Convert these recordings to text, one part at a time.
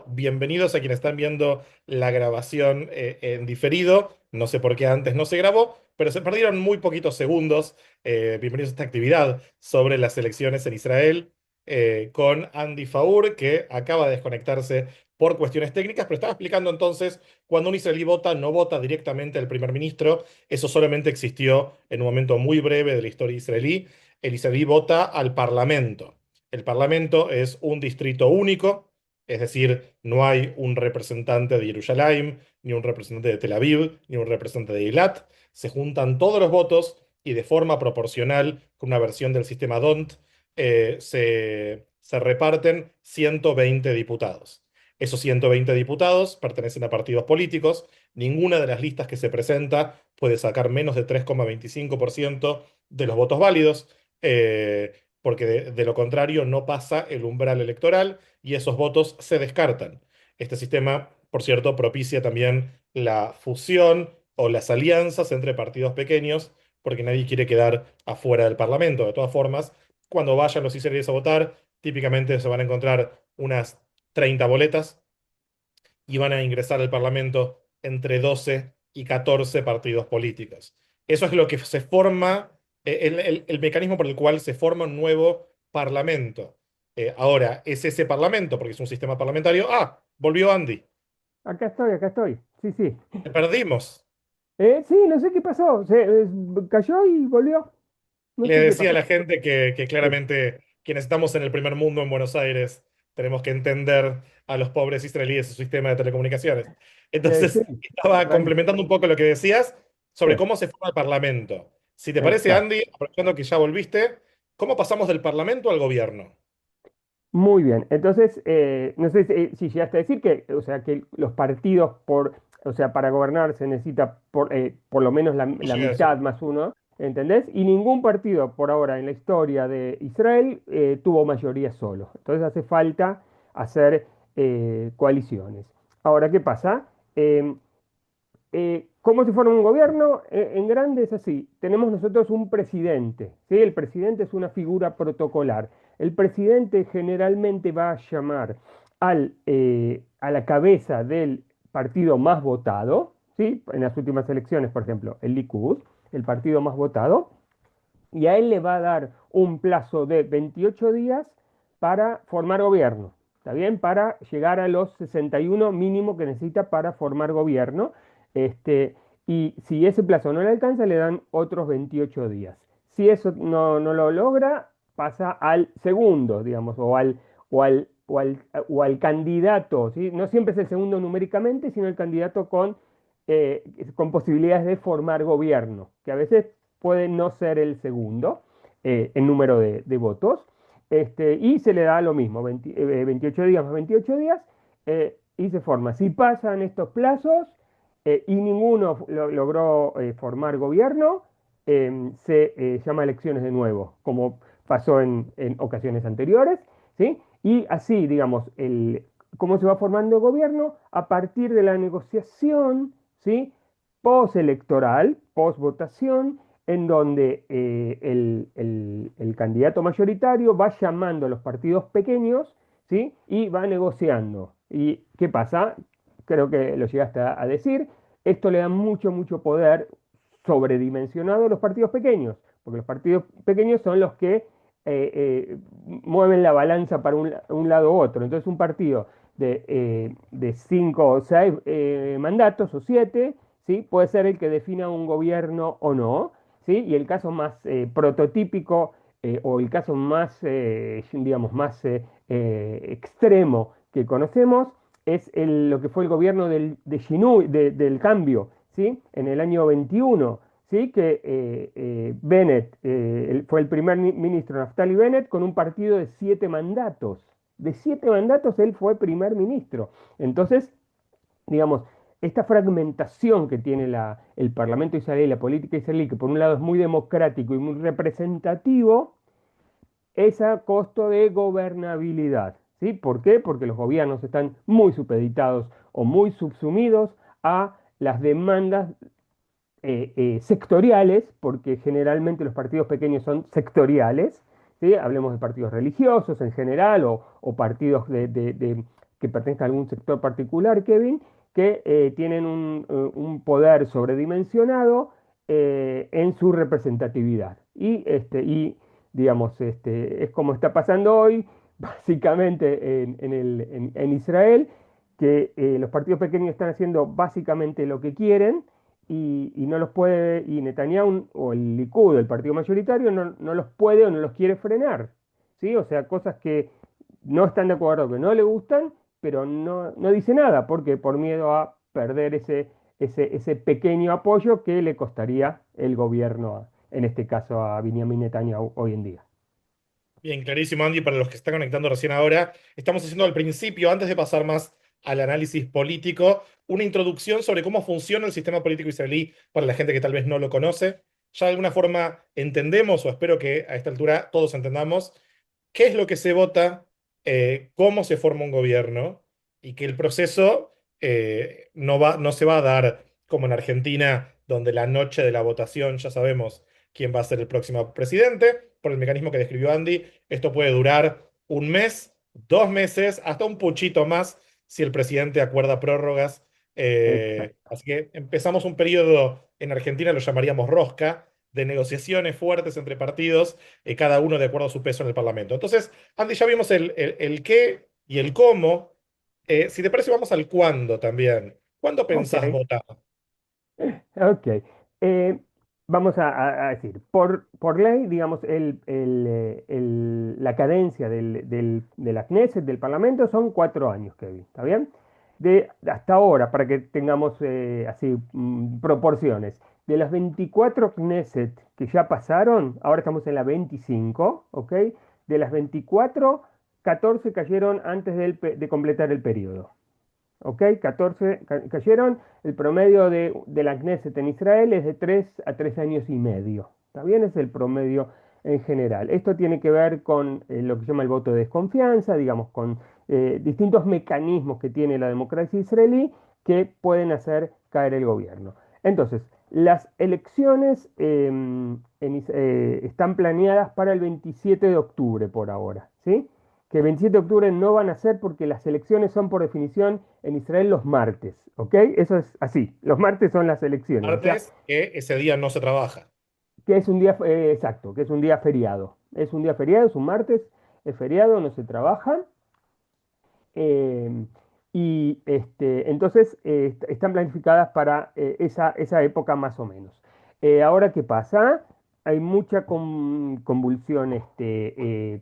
Bienvenidos a quienes están viendo la grabación en diferido. No sé por qué antes no se grabó, pero se perdieron muy poquitos segundos. Bienvenidos a esta actividad sobre las elecciones en Israel con Andy Faur, que acaba de desconectarse por cuestiones técnicas, pero estaba explicando entonces, cuando un israelí vota, no vota directamente al primer ministro. Eso solamente existió en un momento muy breve de la historia israelí. El israelí vota al parlamento. El parlamento es un distrito único. Es decir, no hay un representante de Jerusalén, ni un representante de Tel Aviv, ni un representante de Eilat. Se juntan todos los votos y de forma proporcional, con una versión del sistema DONT, se reparten 120 diputados. Esos 120 diputados pertenecen a partidos políticos. Ninguna de las listas que se presenta puede sacar menos de 3,25% de los votos válidos, porque de lo contrario no pasa el umbral electoral y esos votos se descartan. Este sistema, por cierto, propicia también la fusión o las alianzas entre partidos pequeños, porque nadie quiere quedar afuera del Parlamento. De todas formas, cuando vayan los israelíes a votar, típicamente se van a encontrar unas 30 boletas y van a ingresar al Parlamento entre 12 y 14 partidos políticos. Eso es lo que se forma, el mecanismo por el cual se forma un nuevo Parlamento. Ahora, es ese Parlamento, porque es un sistema parlamentario. Ah, volvió Andy. Acá estoy, acá estoy. Sí, sí. Te perdimos. Sí, no sé qué pasó. Cayó y volvió. No Le sé qué decía a pasó. la gente que Sí, claramente quienes estamos en el primer mundo en Buenos Aires tenemos que entender a los pobres israelíes su sistema de telecomunicaciones. sí, Entonces, estaba tranqui. complementando un poco lo que decías Sí, sobre cómo se forma el Parlamento. Si te parece, exacto. Andy, aprovechando que ya volviste, ¿cómo pasamos del Parlamento al gobierno? Muy bien. Entonces, no sé si llegaste a decir que, o sea, que los partidos o sea, para gobernar se necesita por lo menos No la llegué a eso. mitad más uno, ¿entendés? Y ningún partido por ahora en la historia de Israel tuvo mayoría solo. Entonces hace falta hacer coaliciones. Ahora, ¿qué pasa? Em, ¿Cómo se forma un gobierno? En grande es así. Tenemos nosotros un presidente, ¿sí? El presidente es una figura protocolar. El presidente generalmente va a llamar a la cabeza del partido más votado, ¿sí? En las últimas elecciones, por ejemplo, el Likud, el partido más votado, y a él le va a dar un plazo de 28 días para formar gobierno. ¿Está bien? Para llegar a los 61 mínimo que necesita para formar gobierno. Y si ese plazo no le alcanza, le dan otros 28 días. Si eso no lo logra, pasa al segundo, digamos, o al candidato, ¿sí? No siempre es el segundo numéricamente, sino el candidato con posibilidades de formar gobierno, que a veces puede no ser el segundo en número de votos. Y se le da lo mismo, 28 días más 28 días, y se forma. Si pasan estos plazos y ninguno logró formar gobierno, se llama elecciones de nuevo, como pasó en ocasiones anteriores, ¿sí? Y así, digamos, cómo se va formando gobierno a partir de la negociación, ¿sí? Postelectoral, post-votación, en donde el candidato mayoritario va llamando a los partidos pequeños, ¿sí? Y va negociando. ¿Y qué pasa? Creo que lo llegaste a decir. Esto le da mucho, mucho poder sobredimensionado a los partidos pequeños, porque los partidos pequeños son los que mueven la balanza para un lado u otro. Entonces, un partido de cinco o seis mandatos o siete, ¿sí? Puede ser el que defina un gobierno o no, ¿sí? Y el caso más prototípico o el caso más, digamos, más extremo que conocemos es lo que fue el gobierno del cambio, ¿sí? En el año 21, ¿sí? Que Bennett fue el primer ministro Naftali Bennett con un partido de 7 mandatos. De 7 mandatos él fue primer ministro. Entonces, digamos, esta fragmentación que tiene el Parlamento israelí, la política israelí, que por un lado es muy democrático y muy representativo, es a costo de gobernabilidad. ¿Sí? ¿Por qué? Porque los gobiernos están muy supeditados o muy subsumidos a las demandas sectoriales, porque generalmente los partidos pequeños son sectoriales, ¿sí? Hablemos de partidos religiosos en general o partidos que pertenezcan a algún sector particular, Kevin, que tienen un poder sobredimensionado en su representatividad. Y digamos, es como está pasando hoy, básicamente en Israel, que los partidos pequeños están haciendo básicamente lo que quieren y no los puede, y Netanyahu o el Likud, el partido mayoritario, no los puede o no los quiere frenar. ¿Sí? O sea, cosas que no están de acuerdo, que no le gustan, pero no dice nada, porque por miedo a perder ese pequeño apoyo que le costaría el gobierno, en este caso a Benjamin Netanyahu hoy en día. Bien, clarísimo, Andy, para los que se están conectando recién ahora, estamos haciendo al principio, antes de pasar más al análisis político, una introducción sobre cómo funciona el sistema político israelí para la gente que tal vez no lo conoce. Ya de alguna forma entendemos, o espero que a esta altura todos entendamos, qué es lo que se vota, cómo se forma un gobierno y que el proceso no se va a dar como en Argentina, donde la noche de la votación ya sabemos quién va a ser el próximo presidente, por el mecanismo que describió Andy. Esto puede durar un mes, 2 meses, hasta un puchito más si el presidente acuerda prórrogas. Exacto. Así que empezamos un periodo en Argentina, lo llamaríamos rosca, de negociaciones fuertes entre partidos, cada uno de acuerdo a su peso en el Parlamento. Entonces, Andy, ya vimos el qué y el cómo. Si te parece, vamos al cuándo también. ¿Cuándo Ok. pensás votar? Ok. Eh, Vamos a decir, por ley, digamos, la cadencia de la Knesset, del Parlamento, son 4 años, Kevin, ¿está bien? Hasta ahora, para que tengamos así proporciones, de las 24 Knesset que ya pasaron, ahora estamos en la 25, ¿ok? De las 24, 14 cayeron antes de completar el periodo. ¿Ok? 14 cayeron. El promedio de la Knesset en Israel es de 3 a 3 años y medio. ¿Está bien? Es el promedio en general. Esto tiene que ver con lo que se llama el voto de desconfianza, digamos, con distintos mecanismos que tiene la democracia israelí que pueden hacer caer el gobierno. Entonces, las elecciones están planeadas para el 27 de octubre por ahora, ¿sí? Que el 27 de octubre no van a ser porque las elecciones son por definición en Israel los martes, ¿ok? Eso es así, los martes son las elecciones, o sea, Martes, que ese día no se trabaja. que es un día exacto, que es un día feriado. Es un día feriado, es un martes, es feriado, no se trabaja. eh, entonces están planificadas para esa época más o menos. Ahora, ¿qué pasa? Hay mucha convulsión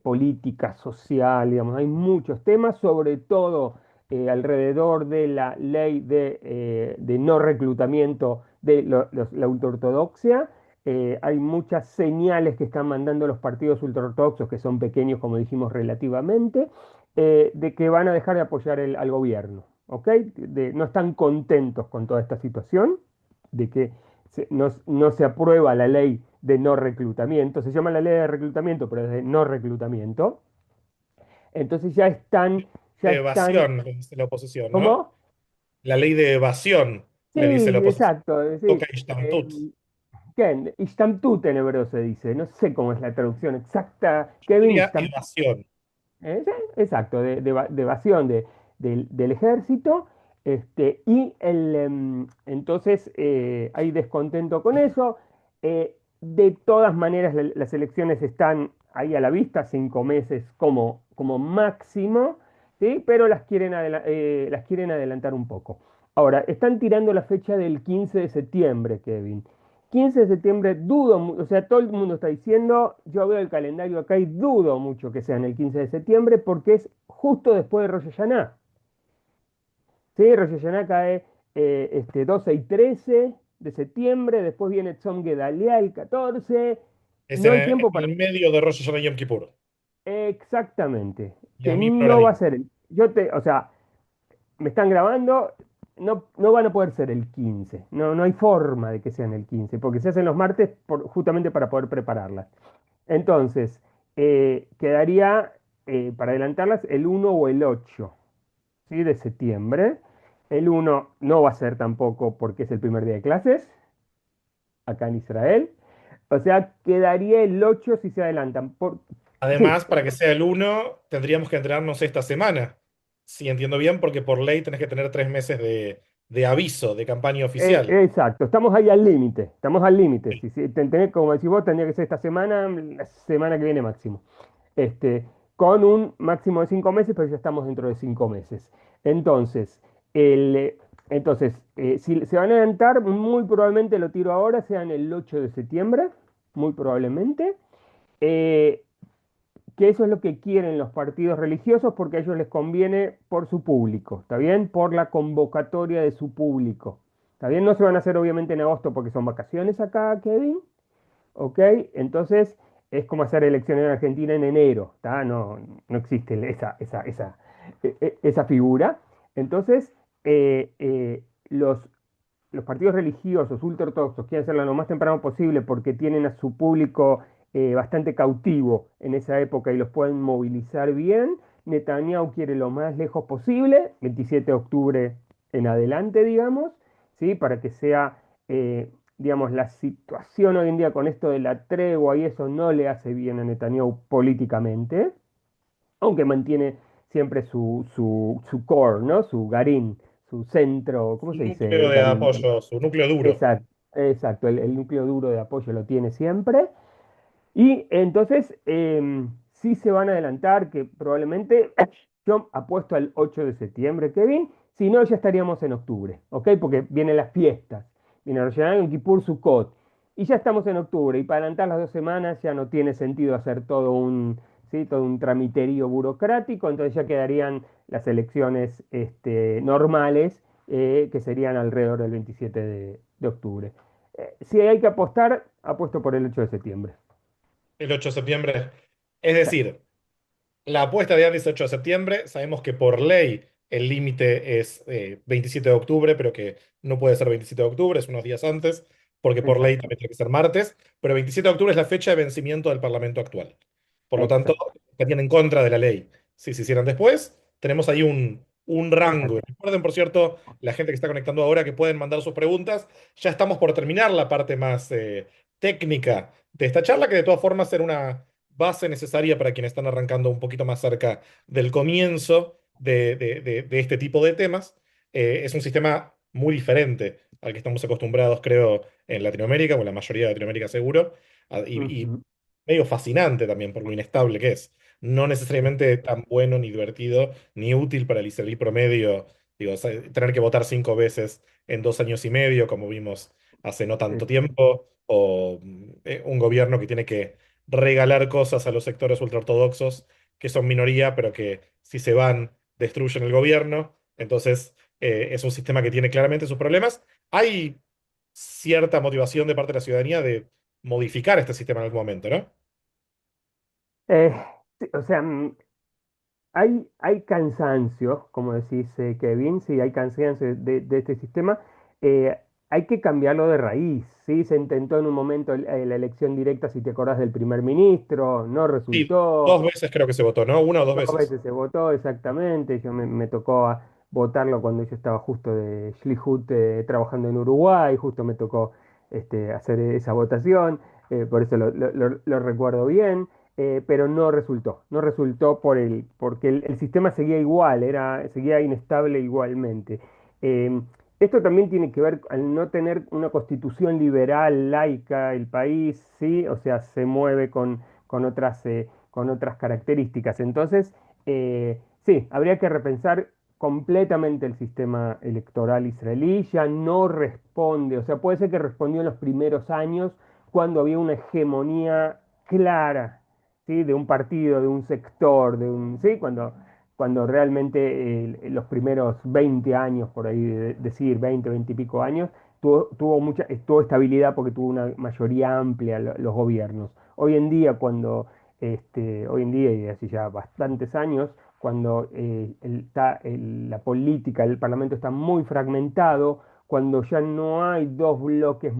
política, social, digamos, hay muchos temas, sobre todo alrededor de la ley de no reclutamiento de la ultraortodoxia. Hay muchas señales que están mandando los partidos ultraortodoxos, que son pequeños, como dijimos, relativamente, de que van a dejar de apoyar al gobierno, ¿ok? No están contentos con toda esta situación, de que no se aprueba la ley de no reclutamiento, se llama la ley de reclutamiento, pero es de no reclutamiento. Entonces ya De están, evasión, le dice la oposición, ¿no? ¿cómo? La ley de evasión, Sí, le dice la oposición. exacto, Toca sí. Ishtamtut. ¿Qué? Ishtamtut en hebreo se dice, no sé cómo es la traducción exacta. Kevin, Diría Ishtamtut. evasión. Sí, exacto, de evasión del ejército. Entonces hay descontento con eso. De todas maneras, las elecciones están ahí a la vista, 5 meses como máximo, ¿sí? Pero las quieren adelantar un poco. Ahora, están tirando la fecha del 15 de septiembre, Kevin. 15 de septiembre dudo, o sea, todo el mundo está diciendo, yo veo el calendario acá y dudo mucho que sean el 15 de septiembre porque es justo después de Rosh Hashanah. ¿Sí? Rosh Hashanah cae 12 y 13 de septiembre, después viene Tzom Gedalia el 14. Es No en hay tiempo en para... el medio de Rosh Hashanah y Yom Kippur. Exactamente, Y a que mí no va a Noraim. ser... O sea, me están grabando, no van a poder ser el 15. No hay forma de que sean el 15, porque se hacen los martes justamente para poder prepararlas. Entonces, quedaría para adelantarlas el 1 o el 8, ¿sí? De septiembre. El 1 no va a ser tampoco porque es el primer día de clases acá en Israel. O sea, quedaría el 8 si se adelantan. Sí, Además, para que sea el 1, tendríamos que entrenarnos esta semana. Si entiendo bien, porque por ley tenés que tener 3 meses de aviso de campaña oficial. Exacto, estamos ahí al límite, estamos al límite. Como decís vos, tendría que ser esta semana, la semana que viene máximo. Este, con un máximo de 5 meses, pero ya estamos dentro de 5 meses. Entonces, el, eh, si se van a adelantar, muy probablemente lo tiro ahora, sean el 8 de septiembre, muy probablemente. Eh, que eso es lo que quieren los partidos religiosos porque a ellos les conviene por su público, ¿está bien? Por la convocatoria de su público, ¿está bien? No se van a hacer obviamente en agosto porque son vacaciones acá, Kevin, ¿ok? Entonces es como hacer elecciones en Argentina en enero, ¿está? No, no existe esa figura. Entonces, eh, eh, los, los partidos religiosos ultraortodoxos quieren hacerlo lo más temprano posible porque tienen a su público bastante cautivo en esa época y los pueden movilizar bien. Netanyahu quiere lo más lejos posible, 27 de octubre en adelante, digamos, ¿sí? Para que sea, digamos, la situación hoy en día con esto de la tregua y eso no le hace bien a Netanyahu políticamente, aunque mantiene siempre su core, ¿no? Su garín, su centro, ¿cómo Su se núcleo dice de garín? apoyo, su núcleo duro. Exacto, exacto, el núcleo duro de apoyo lo tiene siempre. Y entonces, sí se van a adelantar, que probablemente yo apuesto al 8 de septiembre, Kevin, si no, ya estaríamos en octubre, ¿ok? Porque vienen las fiestas, viene Rosh Hashanah, Yom Kippur, Sukkot, y ya estamos en octubre, y para adelantar las 2 semanas ya no tiene sentido hacer ¿sí? Todo un tramiterío burocrático, entonces ya quedarían las elecciones normales, que serían alrededor del 27 de octubre. Si hay que apostar, apuesto por el 8 de septiembre. El 8 de septiembre. Es decir, la apuesta de Andy es 8 de septiembre. Sabemos que por ley el límite es 27 de octubre, pero que no puede ser 27 de octubre, es unos días antes, porque por ley Exacto, también tiene que ser martes. Pero 27 de octubre es la fecha de vencimiento del Parlamento actual. Por lo tanto, exacto, estarían en contra de la ley. Si se hicieran después, tenemos ahí un rango. exacto. Recuerden, por cierto, la gente que está conectando ahora que pueden mandar sus preguntas. Ya estamos por terminar la parte más técnica de esta charla, que de todas formas será una base necesaria para quienes están arrancando un poquito más cerca del comienzo de este tipo de temas. Es un sistema muy diferente al que estamos acostumbrados, creo, en Latinoamérica, o en la mayoría de Latinoamérica seguro, y Ujú, medio fascinante también por lo inestable que es. No necesariamente tan bueno, ni divertido, ni útil para el israelí promedio, digo, tener que votar 5 veces en 2 años y medio, como vimos hace no tanto exacto. tiempo, o un gobierno que tiene que regalar cosas a los sectores ultraortodoxos, que son minoría, pero que si se van, destruyen el gobierno. Entonces, es un sistema que tiene claramente sus problemas. Hay cierta motivación de parte de la ciudadanía de modificar este sistema en algún momento, ¿no? Eh, sí, o sea, hay cansancio, como decís, Kevin, sí, hay cansancio de este sistema. Eh, hay que cambiarlo de raíz, ¿sí? Se intentó en un momento la elección directa, si te acordás, del primer ministro, no Sí, resultó. 2 veces creo que se votó, ¿no? Una o dos Dos veces. veces se votó exactamente, me tocó votarlo cuando yo estaba justo de Schlihut trabajando en Uruguay, justo me tocó hacer esa votación, por eso lo recuerdo bien, pero no resultó porque el sistema seguía igual, seguía inestable igualmente. Eh, Esto también tiene que ver al no tener una constitución liberal, laica, el país, ¿sí? O sea, se mueve con otras características. Entonces, sí, habría que repensar completamente el sistema electoral israelí. Ya no responde, o sea, puede ser que respondió en los primeros años cuando había una hegemonía clara, ¿sí? De un partido, de un sector, ¿sí? Cuando realmente los primeros 20 años, por ahí decir 20, 20 y pico años, tuvo estabilidad porque tuvo una mayoría amplia los gobiernos. Hoy en día y hace ya bastantes años, cuando la política, el Parlamento está muy fragmentado, cuando ya no hay dos bloques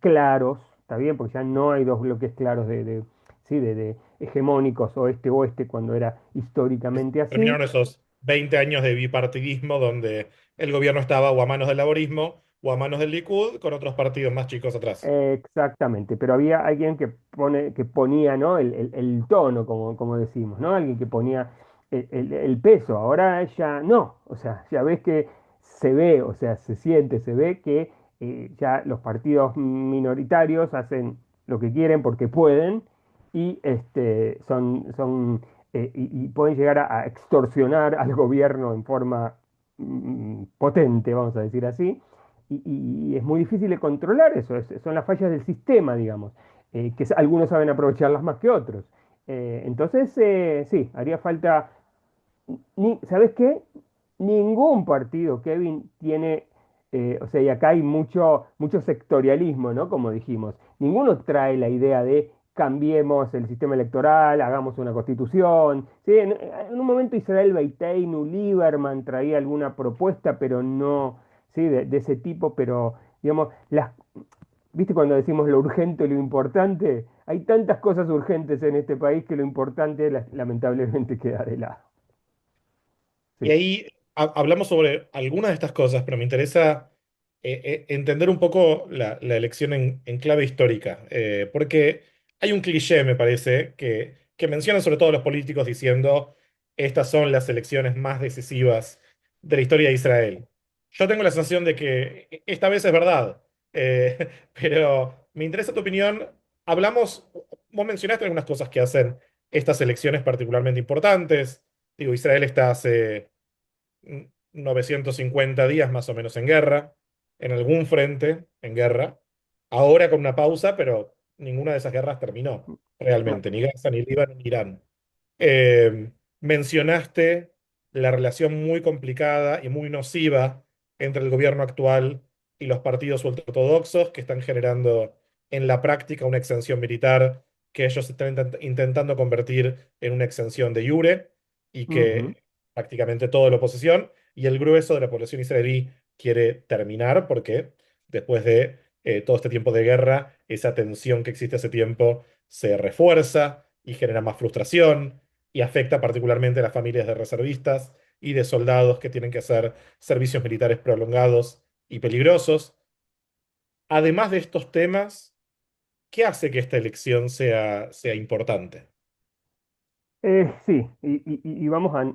claros, ¿está bien? Porque ya no hay dos bloques claros sí, de hegemónicos oeste-oeste, cuando era históricamente así. Terminaron esos 20 años de bipartidismo donde el gobierno estaba o a manos del laborismo o a manos del Likud, con otros partidos más chicos atrás. Exactamente, pero había alguien que ponía, ¿no? El tono, como decimos, ¿no? Alguien que ponía. el peso. Ahora ya no, o sea, ya ves que se ve, o sea, se siente, se ve que ya los partidos minoritarios hacen lo que quieren porque pueden y y pueden llegar a extorsionar al gobierno en forma potente, vamos a decir así, y es muy difícil de controlar eso, son las fallas del sistema, digamos, algunos saben aprovecharlas más que otros. Entonces, sí, haría falta, ¿sabes qué? Ningún partido, Kevin, tiene, o sea, y acá hay mucho sectorialismo, ¿no? Como dijimos, ninguno trae la idea de cambiemos el sistema electoral, hagamos una constitución. ¿Sí? En un momento Israel Beiteinu, Lieberman traía alguna propuesta, pero no, ¿sí? De ese tipo, pero, digamos, ¿viste cuando decimos lo urgente y lo importante? Hay tantas cosas urgentes en este país que lo importante lamentablemente queda de lado. Y Sí. ahí hablamos sobre algunas de estas cosas, pero me interesa entender un poco la elección en clave histórica, porque hay un cliché, me parece, que menciona sobre todo a los políticos diciendo, estas son las elecciones más decisivas de la historia de Israel. Yo tengo la sensación de que esta vez es verdad, pero me interesa tu opinión. Hablamos, vos mencionaste algunas cosas que hacen estas elecciones particularmente importantes. Digo, Israel está hace 950 días más o menos en guerra, en algún frente en guerra, ahora con una pausa, pero ninguna de esas guerras terminó No. realmente, ni Gaza, ni Líbano, ni Irán. Mencionaste la relación muy complicada y muy nociva entre el gobierno actual y los partidos ultraortodoxos que están generando en la práctica una exención militar que ellos están intentando convertir en una exención de jure y Ujú. que prácticamente toda la oposición y el grueso de la población israelí quiere terminar porque después de todo este tiempo de guerra, esa tensión que existe hace tiempo se refuerza y genera más frustración y afecta particularmente a las familias de reservistas y de soldados que tienen que hacer servicios militares prolongados y peligrosos. Además de estos temas, ¿qué hace que esta elección sea importante? Sí, y vamos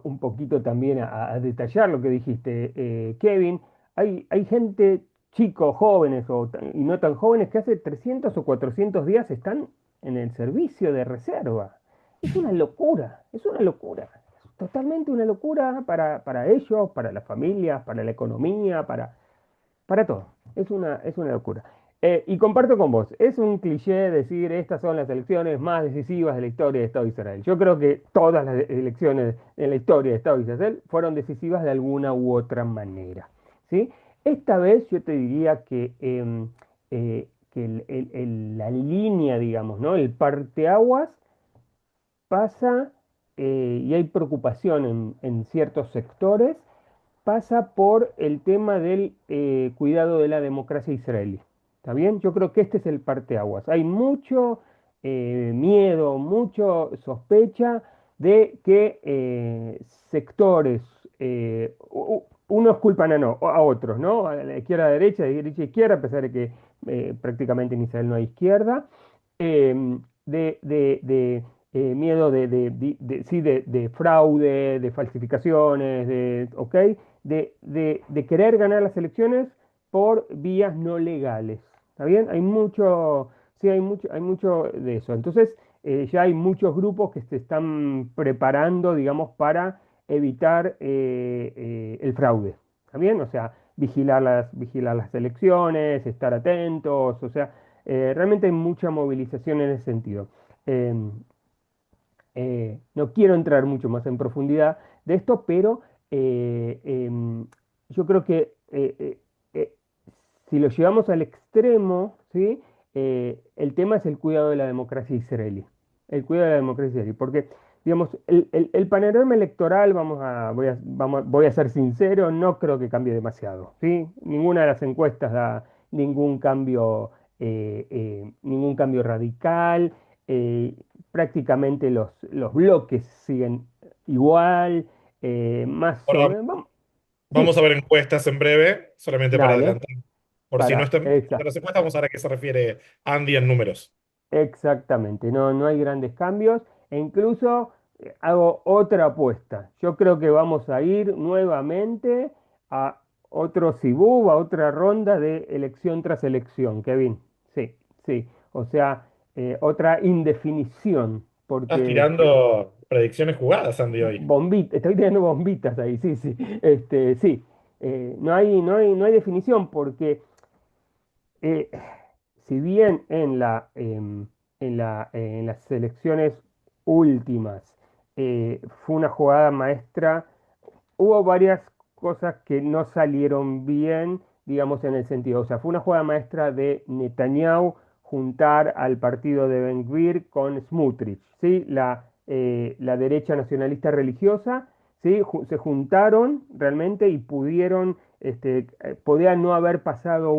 un poquito también a detallar lo que dijiste, Kevin. Hay gente, chicos, jóvenes y no tan jóvenes, que hace 300 o 400 días están en el servicio de reserva. Es una locura, es una locura. Es totalmente una locura para ellos, para las familias, para la economía, para todo. Es una locura. Y comparto con vos, es un cliché decir estas son las elecciones más decisivas de la historia de Estado de Israel. Yo creo que todas las elecciones en la historia de Estado de Israel fueron decisivas de alguna u otra manera. ¿Sí? Esta vez yo te diría que la línea, digamos, ¿no? El parteaguas pasa, y hay preocupación en ciertos sectores, pasa por el tema del cuidado de la democracia israelí. ¿Está bien? Yo creo que este es el parteaguas. Hay mucho miedo, mucho sospecha de que sectores, unos culpan a otros, ¿no? A la izquierda, a la derecha, de derecha a izquierda, a pesar de que prácticamente en Israel no hay izquierda, miedo sí, de fraude, de falsificaciones, ¿ok? De querer ganar las elecciones por vías no legales. ¿Está bien? Sí, hay mucho de eso. Entonces, ya hay muchos grupos que se están preparando, digamos, para evitar el fraude. ¿Está bien? O sea, vigilar las elecciones, estar atentos, o sea, realmente hay mucha movilización en ese sentido. Em, no quiero entrar mucho más en profundidad de esto, pero yo creo que eh, si lo llevamos al extremo, ¿sí? El tema es el cuidado de la democracia israelí. El cuidado de la democracia israelí. Porque, digamos, el panorama electoral, voy a ser sincero, no creo que cambie demasiado, ¿sí? Ninguna de las encuestas da ningún cambio radical. eh, Prácticamente los bloques siguen igual, más o Ahora menos. vamos Sí, a ver encuestas en breve, solamente para dale, adelantar. Por si no están viendo exacto. las encuestas, vamos a ver a qué se refiere Andy en números. Exactamente, no hay grandes cambios e incluso, hago otra apuesta. Yo creo que vamos a ir nuevamente a otro sibú, a otra ronda de elección tras elección, Kevin. Sí, sí. O sea, otra indefinición, Estás porque tirando predicciones jugadas, Andy, hoy. bombita, estoy tirando bombitas ahí, sí, sí. Sí. No hay definición, porque eh, si bien en las elecciones últimas fue una jugada maestra, hubo varias cosas que no salieron bien, digamos, en el sentido. O sea, fue una jugada maestra de Netanyahu juntar al partido de Ben Gvir con Smotrich, ¿sí? La derecha nacionalista religiosa, ¿sí? Se juntaron realmente y pudieron, podía no haber pasado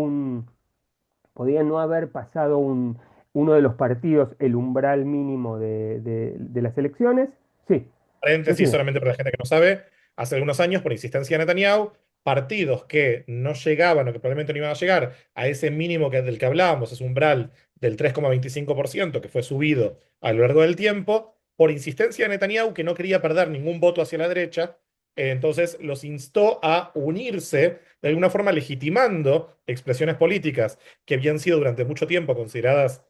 podía no haber pasado uno de los partidos el umbral mínimo de las elecciones. Sí, Paréntesis decime. solamente para la gente que no sabe, hace algunos años, por insistencia de Netanyahu, partidos que no llegaban o que probablemente no iban a llegar a ese mínimo del que hablábamos, ese umbral del 3,25% que fue subido a lo largo del tiempo, por insistencia de Netanyahu, que no quería perder ningún voto hacia la derecha, entonces los instó a unirse, de alguna forma legitimando expresiones políticas que habían sido durante mucho tiempo consideradas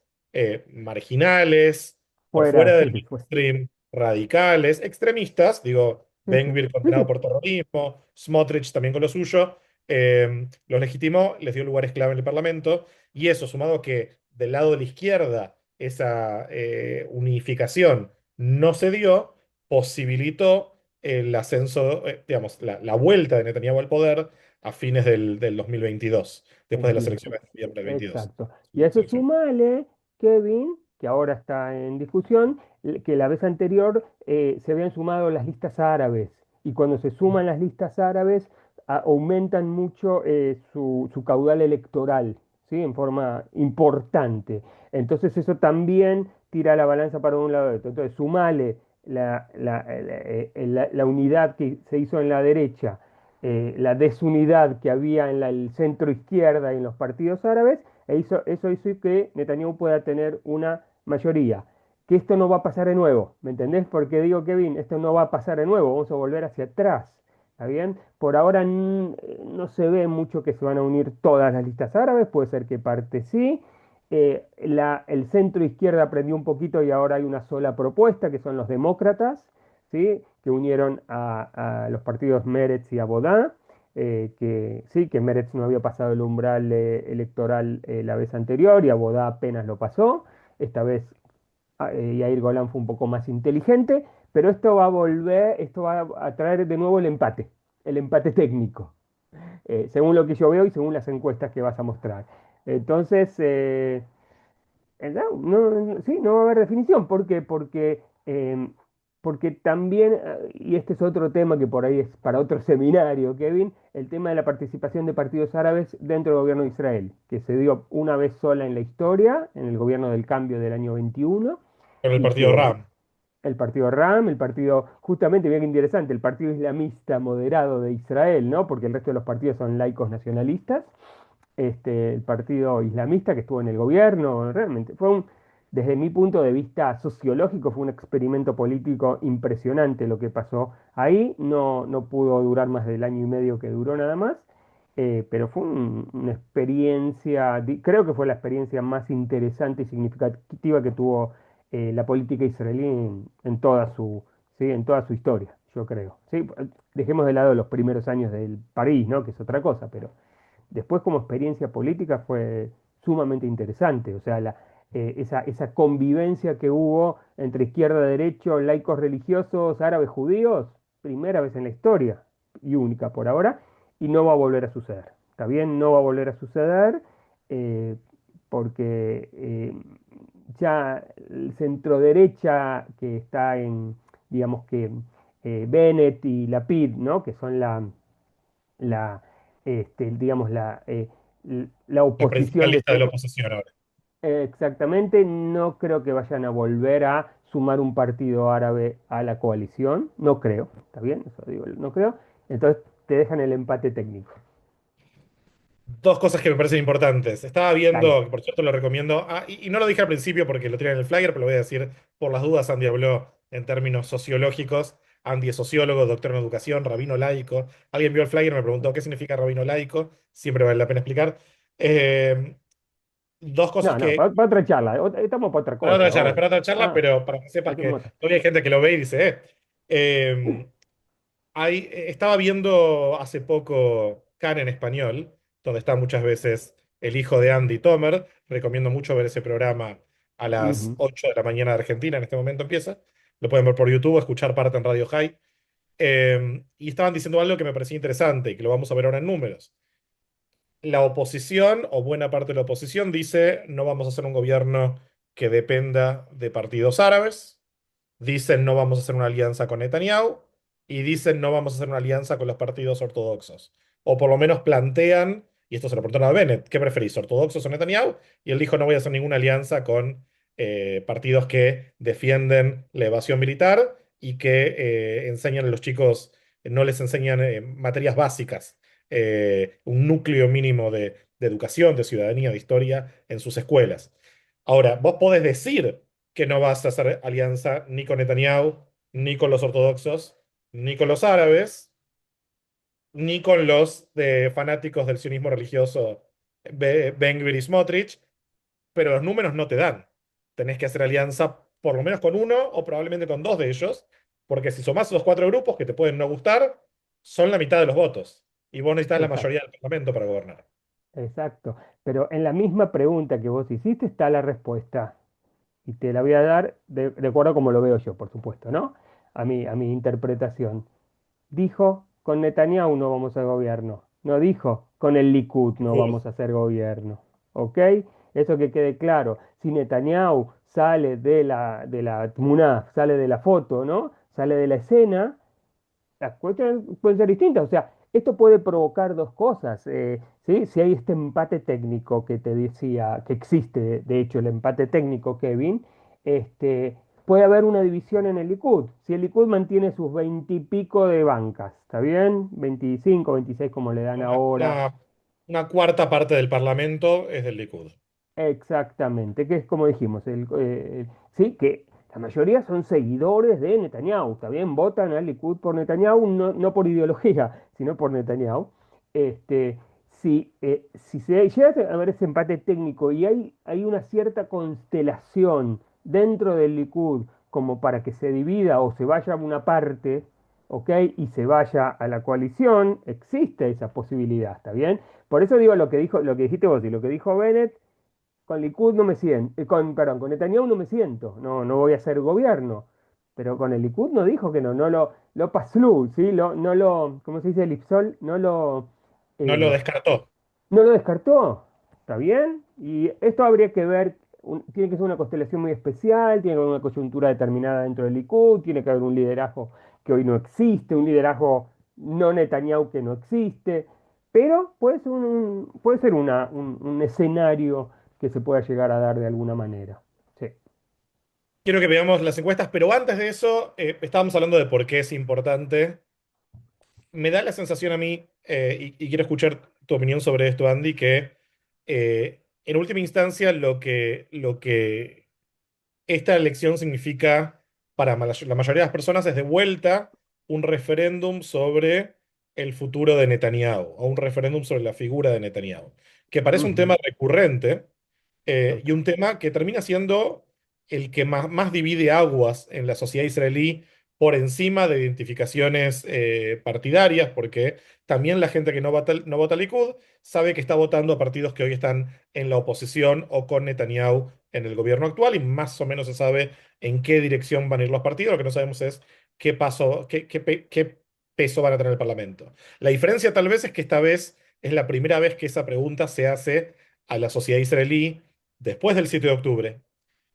marginales o Fuera, fuera sí, del sí, fue. mainstream, radicales, extremistas, digo, Sí, sí, Ben-Gvir sí, condenado sí. por terrorismo, Smotrich también con lo suyo, los legitimó, les dio lugares clave en el Parlamento, y eso, sumado a que del lado de la izquierda esa unificación no se dio, posibilitó el ascenso, digamos, la vuelta de Netanyahu al poder a fines del 2022, después de las Entiendo. elecciones de noviembre del 22. Exacto. Y a eso sumale, Kevin, que ahora está en discusión, que la vez anterior se habían sumado las listas árabes. Y cuando se suman las listas árabes, aumentan mucho su caudal electoral, ¿sí? En forma importante. Entonces eso también tira la balanza para un lado de otro. Entonces sumale la unidad que se hizo en la derecha, la desunidad que había en el centro izquierda y en los partidos árabes, eso hizo que Netanyahu pueda tener una mayoría. Que esto no va a pasar de nuevo, ¿me entendés? Porque digo, Kevin, esto no va a pasar de nuevo, vamos a volver hacia atrás, ¿está bien? Por ahora no se ve mucho que se van a unir todas las listas árabes, puede ser que parte sí. El centro izquierda aprendió un poquito y ahora hay una sola propuesta, que son los demócratas, ¿sí? Que unieron a los partidos Meretz y Abodá, que sí, que Meretz no había pasado el umbral electoral la vez anterior y Abodá apenas lo pasó. Esta vez Yair Golan fue un poco más inteligente, pero esto va a traer de nuevo el empate técnico, según lo que yo veo y según las encuestas que vas a mostrar. Entonces, sí, no va a haber definición. ¿Por qué? Porque también, y este es otro tema que por ahí es para otro seminario, Kevin, el tema de la participación de partidos árabes dentro del gobierno de Israel, que se dio una vez sola en la historia, en el gobierno del cambio del año 21, Con el y partido que RAM. el partido RAM, el partido, justamente, bien interesante, el partido islamista moderado de Israel, ¿no? Porque el resto de los partidos son laicos nacionalistas, el partido islamista que estuvo en el gobierno, realmente desde mi punto de vista sociológico, fue un experimento político impresionante lo que pasó ahí. No pudo durar más del año y medio que duró nada más, pero fue una experiencia, creo que fue la experiencia más interesante y significativa que tuvo la política israelí en toda sí, en toda su historia, yo creo. ¿Sí? Dejemos de lado los primeros años del París, ¿no? Que es otra cosa, pero después como experiencia política fue sumamente interesante, o sea, esa convivencia que hubo entre izquierda, derecho, laicos religiosos, árabes, judíos, primera vez en la historia y única por ahora, y no va a volver a suceder. ¿Está bien? No va a volver a suceder eh, porque ya el centro derecha que está digamos que Bennett y Lapid, ¿no? Que son la, digamos, la La principal oposición lista de la oposición ahora. exactamente, no creo que vayan a volver a sumar un partido árabe a la coalición, no creo, ¿está bien? Eso digo, no creo. Entonces te dejan el empate técnico. Dos cosas que me parecen importantes. Estaba Dale. viendo, que por cierto lo recomiendo, y no lo dije al principio porque lo tiene en el flyer, pero lo voy a decir por las dudas. Andy habló en términos sociológicos. Andy es sociólogo, doctor en educación, rabino laico. Alguien vio el flyer y me preguntó qué significa rabino laico. Siempre vale la pena explicar. Eh, Dos cosas No, no, que para otra charla. Estamos para otra cosa ahora. para otra charla, Ah, pero para que sepas que metemos otra. todavía hay gente que lo ve y dice, estaba viendo hace poco Can en español, donde está muchas veces el hijo de Andy Tomer. Recomiendo mucho ver ese programa a las Ujú, 8 de la mañana de Argentina, en este momento empieza. Lo pueden ver por YouTube o escuchar parte en Radio High. Y estaban diciendo algo que me parecía interesante y que lo vamos a ver ahora en números. La oposición, o buena parte de la oposición, dice no vamos a hacer un gobierno que dependa de partidos árabes. Dicen no vamos a hacer una alianza con Netanyahu y dicen no vamos a hacer una alianza con los partidos ortodoxos. O por lo menos plantean, y esto se lo preguntaron a Bennett, ¿qué preferís, ortodoxos o Netanyahu? Y él dijo no voy a hacer ninguna alianza con partidos que defienden la evasión militar y que enseñan a los chicos, no les enseñan materias básicas, un núcleo mínimo de educación, de ciudadanía, de historia en sus escuelas. Ahora, vos podés decir que no vas a hacer alianza ni con Netanyahu, ni con los ortodoxos, ni con los árabes, ni con los fanáticos del sionismo religioso Ben Gvir y Smotrich, pero los números no te dan. Tenés que hacer alianza por lo menos con uno o probablemente con dos de ellos, porque si sumás esos cuatro grupos que te pueden no gustar, son la mitad de los votos. Y vos necesitas la exacto, mayoría del Parlamento para gobernar. exacto. Pero en la misma pregunta que vos hiciste está la respuesta. Y te la voy a dar de acuerdo a como lo veo yo, por supuesto, ¿no? A mi interpretación. Dijo, con Netanyahu no vamos a gobierno. No dijo, con el Likud no vamos a hacer gobierno. ¿Ok? Eso que quede claro. Si Netanyahu sale de la tmuná, sale de la foto, ¿no? Sale de la escena, las cuestiones pueden ser distintas. O sea, esto puede provocar dos cosas. ¿Sí? Si hay este empate técnico que te decía, que existe, de hecho, el empate técnico, Kevin, puede haber una división en el Likud. Si el Likud mantiene sus 20 y pico de bancas, ¿está bien? 25, 26 como le dan Una, ahora. una- una cuarta parte del Parlamento es del Likud. Exactamente, que es como dijimos, sí, que la mayoría son seguidores de Netanyahu, ¿está bien? Votan al Likud por Netanyahu, no, no por ideología, sino por Netanyahu. Este, si se llega a ver ese empate técnico y hay una cierta constelación dentro del Likud como para que se divida o se vaya a una parte, ¿ok? Y se vaya a la coalición, existe esa posibilidad, ¿está bien? Por eso digo lo que dijiste vos y lo que dijo Bennett. Con Likud no me siento, perdón, con Netanyahu no me siento, no, no voy a hacer gobierno. Pero con el Likud no dijo que no, lo pasó, ¿sí? No lo, ¿cómo se dice? El Ipsol, No lo eh, descartó. no lo descartó. ¿Está bien? Y esto habría que ver, tiene que ser una constelación muy especial, tiene que haber una coyuntura determinada dentro del Likud, tiene que haber un liderazgo que hoy no existe, un liderazgo no Netanyahu que no existe, pero puede ser un escenario que se pueda llegar a dar de alguna manera. Sí. Quiero que veamos las encuestas, pero antes de eso, estábamos hablando de por qué es importante. Me da la sensación a mí, y quiero escuchar tu opinión sobre esto, Andy, que en última instancia lo que esta elección significa para la mayoría de las personas es de vuelta un referéndum sobre el futuro de Netanyahu, o un referéndum sobre la figura de Netanyahu, que parece un tema Ujú, recurrente, y total. un tema que termina siendo el que más divide aguas en la sociedad israelí por encima de identificaciones partidarias, porque también la gente que no vota Likud sabe que está votando a partidos que hoy están en la oposición o con Netanyahu en el gobierno actual, y más o menos se sabe en qué dirección van a ir los partidos. Lo que no sabemos es qué peso van a tener en el Parlamento. La diferencia tal vez es que esta vez es la primera vez que esa pregunta se hace a la sociedad israelí después del 7 de octubre,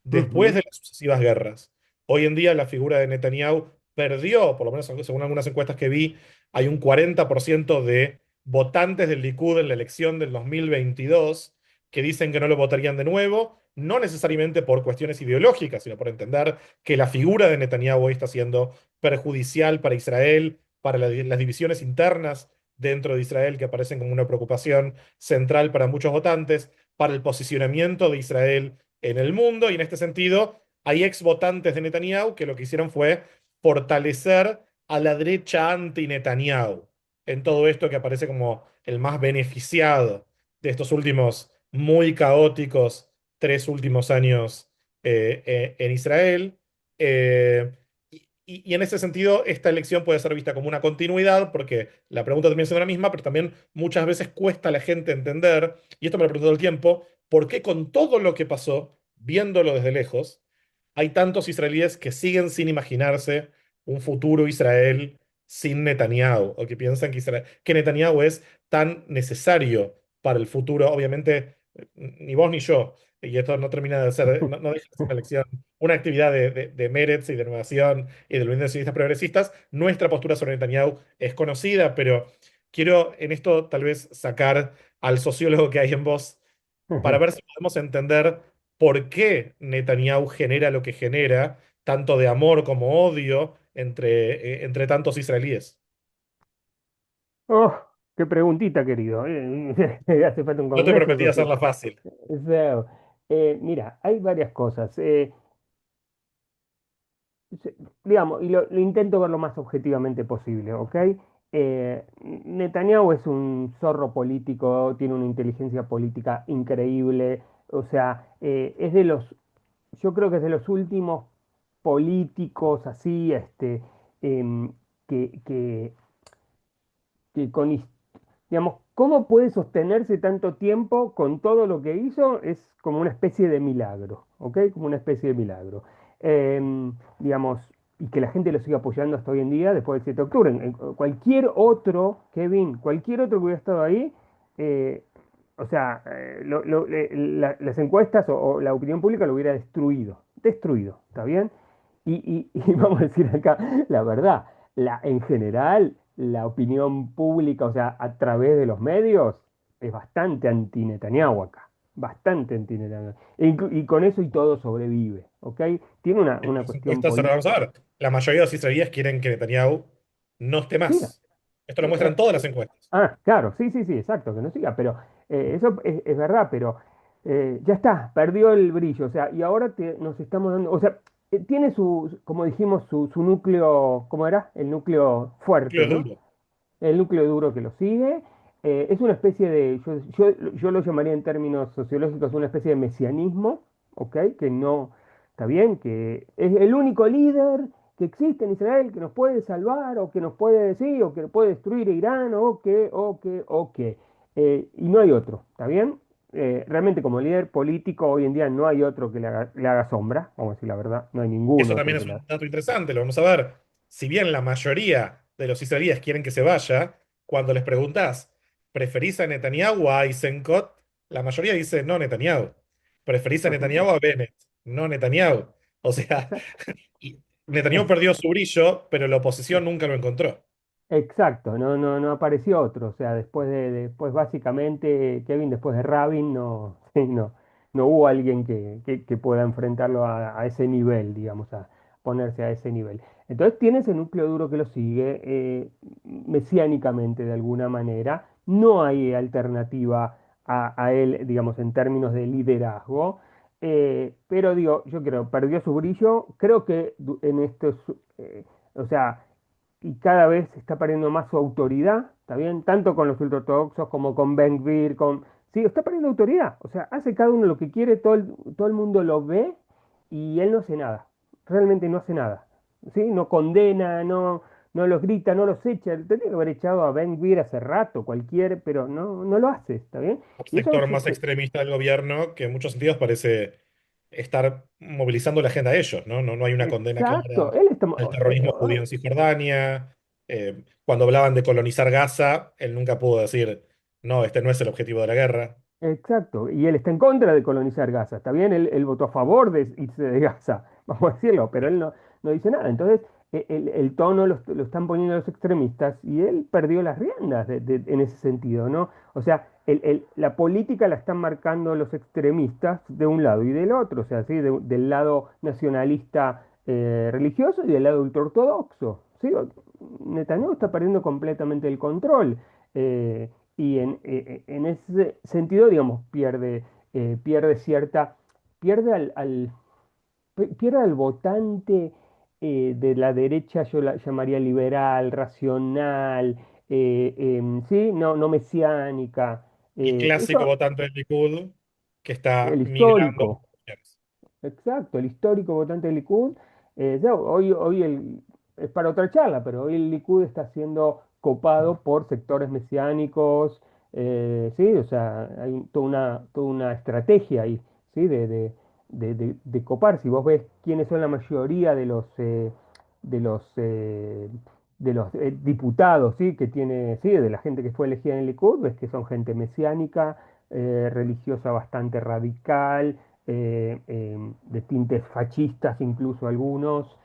después Ujú, de las sucesivas guerras. Hoy en día la figura de Netanyahu perdió, por lo menos según algunas encuestas que vi, hay un 40% de votantes del Likud en la elección del 2022 que dicen que no lo votarían de nuevo, no necesariamente por cuestiones ideológicas, sino por entender que la figura de Netanyahu hoy está siendo perjudicial para Israel, para las divisiones internas dentro de Israel que aparecen como una preocupación central para muchos votantes, para el posicionamiento de Israel en el mundo, y en este sentido hay ex votantes de Netanyahu que lo que hicieron fue fortalecer a la derecha anti-Netanyahu en todo esto que aparece como el más beneficiado de estos últimos muy caóticos 3 últimos años en Israel. Eh, y en ese sentido, esta elección puede ser vista como una continuidad, porque la pregunta termina siendo la misma, pero también muchas veces cuesta a la gente entender, y esto me lo pregunto todo el tiempo, por qué con todo lo que pasó, viéndolo desde lejos, hay tantos israelíes que siguen sin imaginarse un futuro Israel sin Netanyahu, o que piensan que Netanyahu es tan necesario para el futuro. Obviamente, ni vos ni yo, y esto no termina de ser, no deja de ser una elección, una actividad de Meretz y de Renovación y de los movimientos progresistas. Nuestra postura sobre Netanyahu es conocida, pero quiero en esto tal vez sacar al sociólogo que hay en vos para ver si podemos entender por qué Netanyahu genera lo que genera, tanto de amor como odio entre tantos israelíes. Oh, qué preguntita, querido. Hace falta un No te congreso prometí social. hacerla fácil. So, mira, hay varias cosas. Se- digamos, y lo intento ver lo más objetivamente posible, ¿ok? Netanyahu es un zorro político, tiene una inteligencia política increíble, o sea, es de los, yo creo que es de los últimos políticos así, em, que con digamos, ¿cómo puede sostenerse tanto tiempo con todo lo que hizo? Es como una especie de milagro, ¿ok? Como una especie de milagro. Digamos, y que la gente lo siga apoyando hasta hoy en día, después del 7 de octubre. Cualquier otro, Kevin, cualquier otro que hubiera estado ahí, eh, o sea, las encuestas o la opinión pública lo hubiera destruido, ¿está bien? Y vamos a decir acá la verdad, en general, la opinión pública, o sea, a través de los medios, es bastante anti-Netanyahu acá, bastante anti-Netanyahu. Y con eso y todo sobrevive, ¿ok? Tiene En una las cuestión encuestas, ahora vamos política. a ver, la mayoría de los israelíes quieren que Netanyahu no esté Siga. más. Esto lo Eh, muestran todas las encuestas. claro, sí, sí, sí, exacto, que no siga, pero eso es verdad, pero ya está, perdió el brillo, o sea, y ahora nos estamos dando, o sea, tiene como dijimos, su núcleo, ¿cómo era? El núcleo fuerte, Núcleo ¿no? duro. El núcleo duro que lo sigue. Es una especie de, yo lo llamaría en términos sociológicos una especie de mesianismo, ¿ok? Que no, está bien, que es el único líder que existe en Israel que nos puede salvar o que nos puede decir o que puede destruir a Irán o que. Y no hay otro, ¿está bien? Realmente como líder político hoy en día no hay otro que le haga sombra, vamos a decir la verdad, no hay ningún Eso otro también que es le haga. un dato interesante, lo vamos a ver. Si bien la mayoría de los israelíes quieren que se vaya, cuando les preguntás, ¿preferís a Netanyahu o a Eisenkot? La mayoría dice no Netanyahu. ¿Preferís a Por Netanyahu o supuesto. a Bennett? No Netanyahu. O sea, Exacto. y Netanyahu perdió su brillo, pero la oposición nunca lo encontró. Exacto, no apareció otro, o sea, después básicamente, Kevin, después de Rabin, no, sí, no hubo alguien que pueda enfrentarlo a ese nivel, digamos, a ponerse a ese nivel. Entonces tiene ese núcleo duro que lo sigue mesiánicamente de alguna manera, no hay alternativa a él, digamos, en términos de liderazgo, pero digo, yo creo, perdió su brillo, creo que en estos, o sea, y cada vez está perdiendo más su autoridad, ¿está bien? Tanto con los ultraortodoxos como con Ben Gvir, Sí, está perdiendo autoridad, o sea, hace cada uno lo que quiere, todo el mundo lo ve y él no hace nada, realmente no hace nada, ¿sí? No condena, no los grita, no los echa, tendría que haber echado a Ben Gvir hace rato, pero no lo hace, ¿está bien? Un Y eso sector más extremista del gobierno que en muchos sentidos parece estar movilizando la agenda de ellos, ¿no? No hay una condena clara exacto, él está, del terrorismo judío en Cisjordania. Cuando hablaban de colonizar Gaza, él nunca pudo decir, no, este no es el objetivo de la guerra. exacto, y él está en contra de colonizar Gaza, ¿está bien? Él votó a favor de irse de Gaza, vamos a decirlo, pero él no dice nada. Entonces, el tono lo están poniendo los extremistas y él perdió las riendas en ese sentido, ¿no? O sea, la política la están marcando los extremistas de un lado y del otro, o sea, ¿sí? Del lado nacionalista religioso y del lado ultraortodoxo, ¿sí? Netanyahu está perdiendo completamente el control. eh, y en ese sentido, digamos, pierde cierta, pierde pierde al votante de la derecha, yo la llamaría liberal, racional, sí, no mesiánica. Y clásico Eso, votante del Likud que está el migrando. histórico. Exacto, el histórico votante del Likud. Ya hoy es para otra charla, pero hoy el Likud está siendo copado por sectores mesiánicos, sí, o sea, hay toda una estrategia ahí, sí, de copar. Si vos ves quiénes son la mayoría de los, eh, diputados, sí, que tiene, sí, de la gente que fue elegida en el Likud, ves que son gente mesiánica, religiosa bastante radical, de tintes fascistas, incluso algunos,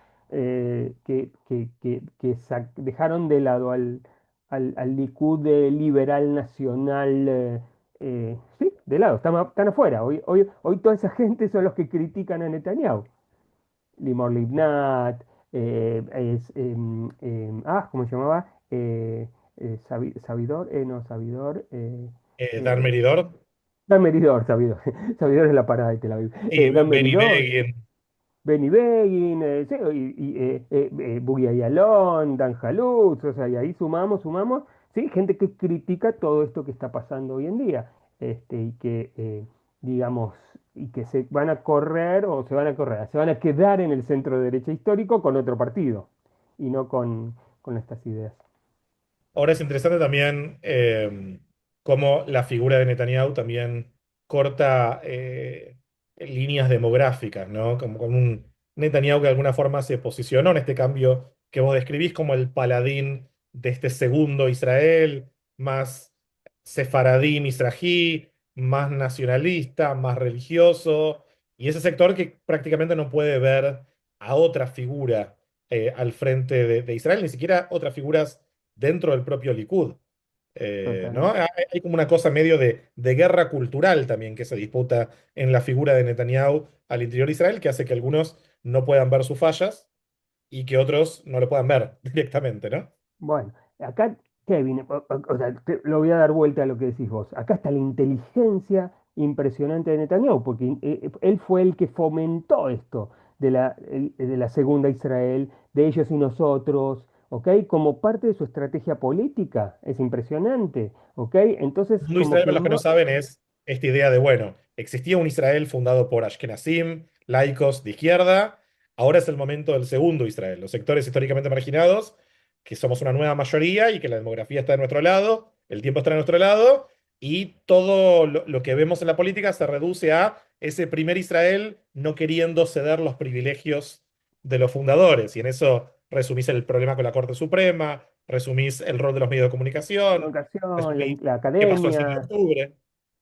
dejaron de lado al Likud liberal nacional, sí, de lado, están afuera. Hoy toda esa gente son los que critican a Netanyahu. Limor Livnat, ¿cómo se llamaba? Sabidor, no, Sabidor, Dan eh, Meridor Dan Meridor, Sabidor. Sabidor es la parada de Tel Aviv. y Dan Benny Meridor, Begin. Benny Begin, sí, Buggy Ayalon, Dan Jaluz, o sea, y ahí sumamos, sí, gente que critica todo esto que está pasando hoy en día, y que, digamos, y que se van a correr o se van a quedar en el centro derecha histórico con otro partido, y no con estas ideas. Ahora es interesante también cómo la figura de Netanyahu también corta líneas demográficas, ¿no? Como con un Netanyahu que de alguna forma se posicionó en este cambio que vos describís como el paladín de este segundo Israel, más sefaradí, misrají, más nacionalista, más religioso, y ese sector que prácticamente no puede ver a otra figura al frente de Israel, ni siquiera otras figuras dentro del propio Likud. ¿No? Totalmente. Hay como una cosa medio de guerra cultural también que se disputa en la figura de Netanyahu al interior de Israel, que hace que algunos no puedan ver sus fallas y que otros no lo puedan ver directamente, ¿no? Bueno, acá, Kevin, o sea, lo voy a dar vuelta a lo que decís vos. Acá está la inteligencia impresionante de Netanyahu, porque él fue el que fomentó esto de la segunda Israel, de ellos y nosotros, ¿ok? Como parte de su estrategia política. Es impresionante, ¿ok? Entonces, El mundo de como Israel, que para los que no saben, es esta idea de, bueno, existía un Israel fundado por Ashkenazim, laicos de izquierda, ahora es el momento del segundo Israel, los sectores históricamente marginados, que somos una nueva mayoría y que la demografía está de nuestro lado, el tiempo está de nuestro lado, y todo lo que vemos en la política se reduce a ese primer Israel no queriendo ceder los privilegios de los fundadores, y en eso resumís el problema con la Corte Suprema, resumís el rol de los medios de comunicación, educación, resumís la qué pasó el 7 de academia, octubre.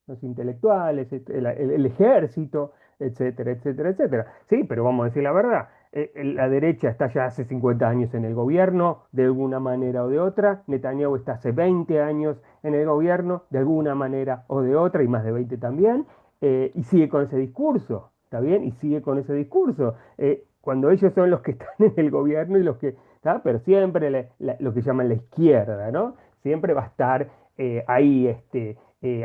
los intelectuales, el ejército, etcétera, etcétera, etcétera. Sí, pero vamos a decir la verdad. La derecha está ya hace 50 años en el gobierno, de alguna manera o de otra. Netanyahu está hace 20 años en el gobierno, de alguna manera o de otra, y más de 20 también, y sigue con ese discurso, ¿está bien? Y sigue con ese discurso. Cuando ellos son los que están en el gobierno y los que, ¿está? Pero siempre lo que llaman la izquierda, ¿no? Siempre va a estar ahí,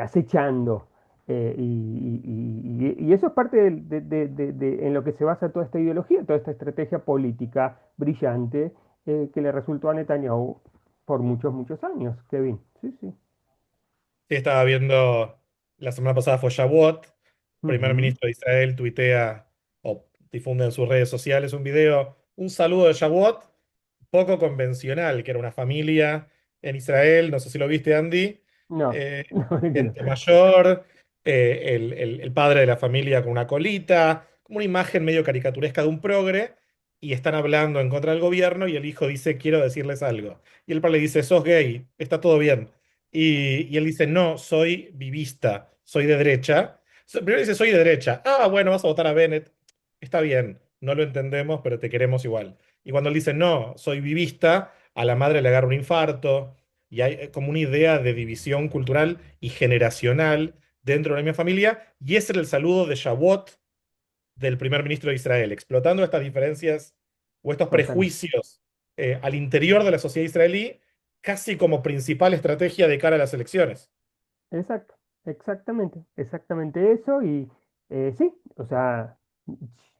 acechando. Y eso es parte en lo que se basa toda esta ideología, toda esta estrategia política brillante que le resultó a Netanyahu por muchos años, Kevin. Sí, sí. Sí, estaba viendo, la semana pasada fue Shavuot, primer Ujú. ministro de Israel tuitea o difunde en sus redes sociales un video, un saludo de Shavuot, poco convencional, que era una familia en Israel, no sé si lo viste, Andy, No, eh, no, que no. gente mayor, el padre de la familia con una colita, como una imagen medio caricaturesca de un progre, y están hablando en contra del gobierno y el hijo dice, quiero decirles algo. Y el padre le dice, sos gay, está todo bien. Y él dice, no, soy vivista, soy de derecha. Primero dice, soy de derecha. Ah, bueno, vas a votar a Bennett. Está bien, no lo entendemos, pero te queremos igual. Y cuando él dice, no, soy vivista, a la madre le agarra un infarto. Y hay como una idea de división cultural y generacional dentro de la misma familia. Y ese era el saludo de Shavuot del primer ministro de Israel, explotando estas diferencias o estos Total. prejuicios al interior de la sociedad israelí casi como principal estrategia de cara a las elecciones. Exacto, exactamente eso y sí, o sea,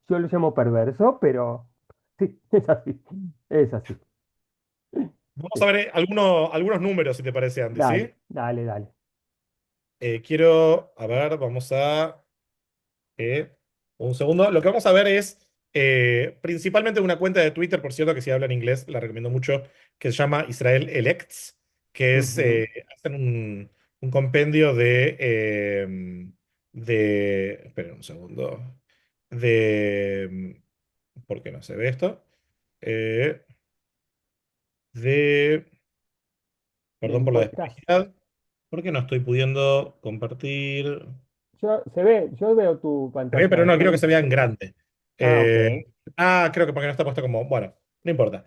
yo lo llamo perverso, pero sí, es así. Vamos a Sí. ver algunos números, si te parece, Andy, ¿sí? Dale, dale, dale. A ver, vamos a... eh, un segundo. Lo que vamos a ver es principalmente una cuenta de Twitter, por cierto, que si habla en inglés, la recomiendo mucho, que se llama Israel Elects, que es, Ujú. hacen un compendio esperen un segundo, de, ¿por qué no se ve esto? Eh, de, De perdón por la encuestas. desprolijidad, ¿por qué no estoy pudiendo compartir? Yo veo tu Se ve, pero pantalla, no quiero que sí. se vea en grande. Ah, ok. Eh, creo que porque no está puesto como. Bueno, no importa.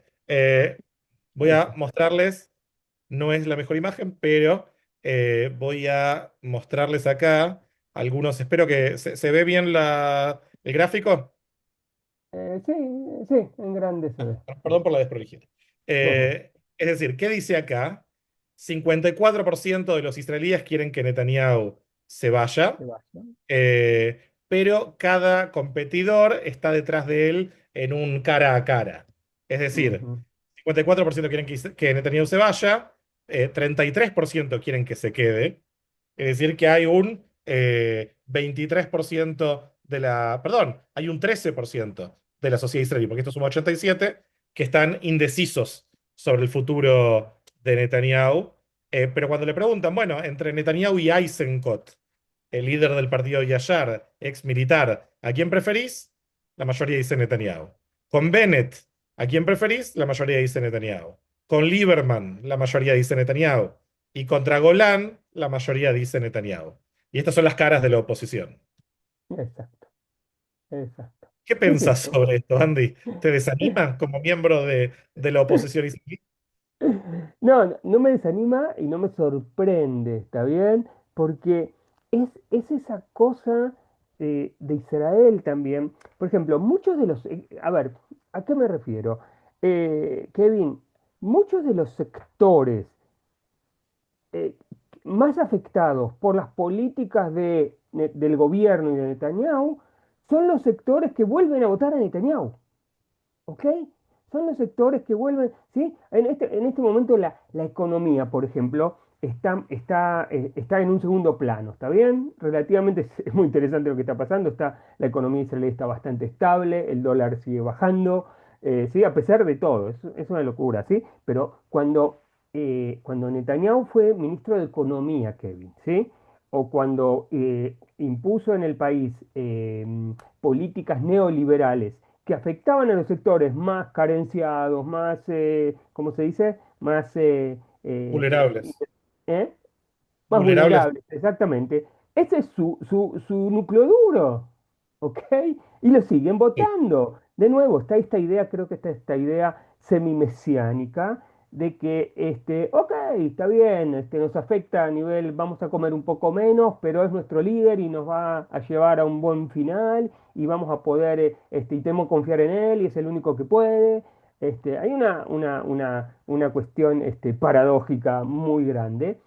Voy Ahí a está. mostrarles. No es la mejor imagen, pero voy a mostrarles acá algunos. Espero que se ve bien el gráfico. Sí, sí, en grande se ve. Sí. Perdón por la desprolijidad. Es decir, ¿qué dice acá? 54% de los israelíes quieren que Netanyahu se vaya. Sebastián. Pero cada competidor está detrás de él en un cara a cara. Es decir, Ujú. 54% quieren que Netanyahu se vaya, 33% quieren que se quede. Es decir, que hay un 23% perdón, hay un 13% de la sociedad israelí, porque esto suma 87, que están indecisos sobre el futuro de Netanyahu. Pero cuando le preguntan, bueno, entre Netanyahu y Eisenkot, el líder del partido Yashar, ex militar, ¿a quién preferís? La mayoría dice Netanyahu. Con Bennett, ¿a quién preferís? La mayoría dice Netanyahu. Con Lieberman, la mayoría dice Netanyahu. Y contra Golán, la mayoría dice Netanyahu. Y estas son las caras de la oposición. Exacto, exacto. ¿Qué Sí, sí. pensás sobre esto, Andy? ¿Te desanima como miembro de la oposición israelí? No me desanima y no me sorprende, ¿está bien? Porque es esa cosa de Israel también. Por ejemplo, muchos de los... a ver, ¿a qué me refiero? Kevin, muchos de los sectores eh, más afectados por las políticas del gobierno y de Netanyahu son los sectores que vuelven a votar a Netanyahu. ¿Ok? Son los sectores que vuelven, ¿sí? En este momento la economía, por ejemplo, está en un segundo plano, ¿está bien? Relativamente es muy interesante lo que está pasando, la economía israelí está bastante estable, el dólar sigue bajando, ¿sí? A pesar de todo, es una locura, ¿sí? Pero cuando Netanyahu fue ministro de Economía, Kevin, ¿sí? O cuando impuso en el país políticas neoliberales, que afectaban a los sectores más carenciados, más, ¿cómo se dice? Más, Vulnerables. ¿eh? Más Vulnerables. vulnerables, exactamente. Ese es su núcleo duro, ¿ok? Y lo siguen Sí. votando. De nuevo, está esta idea, creo que está esta idea semimesiánica de que, ok, está bien, nos afecta a nivel, vamos a comer un poco menos, pero es nuestro líder y nos va a llevar a un buen final y vamos a poder, y tenemos que confiar en él y es el único que puede. Hay una cuestión, paradójica muy grande.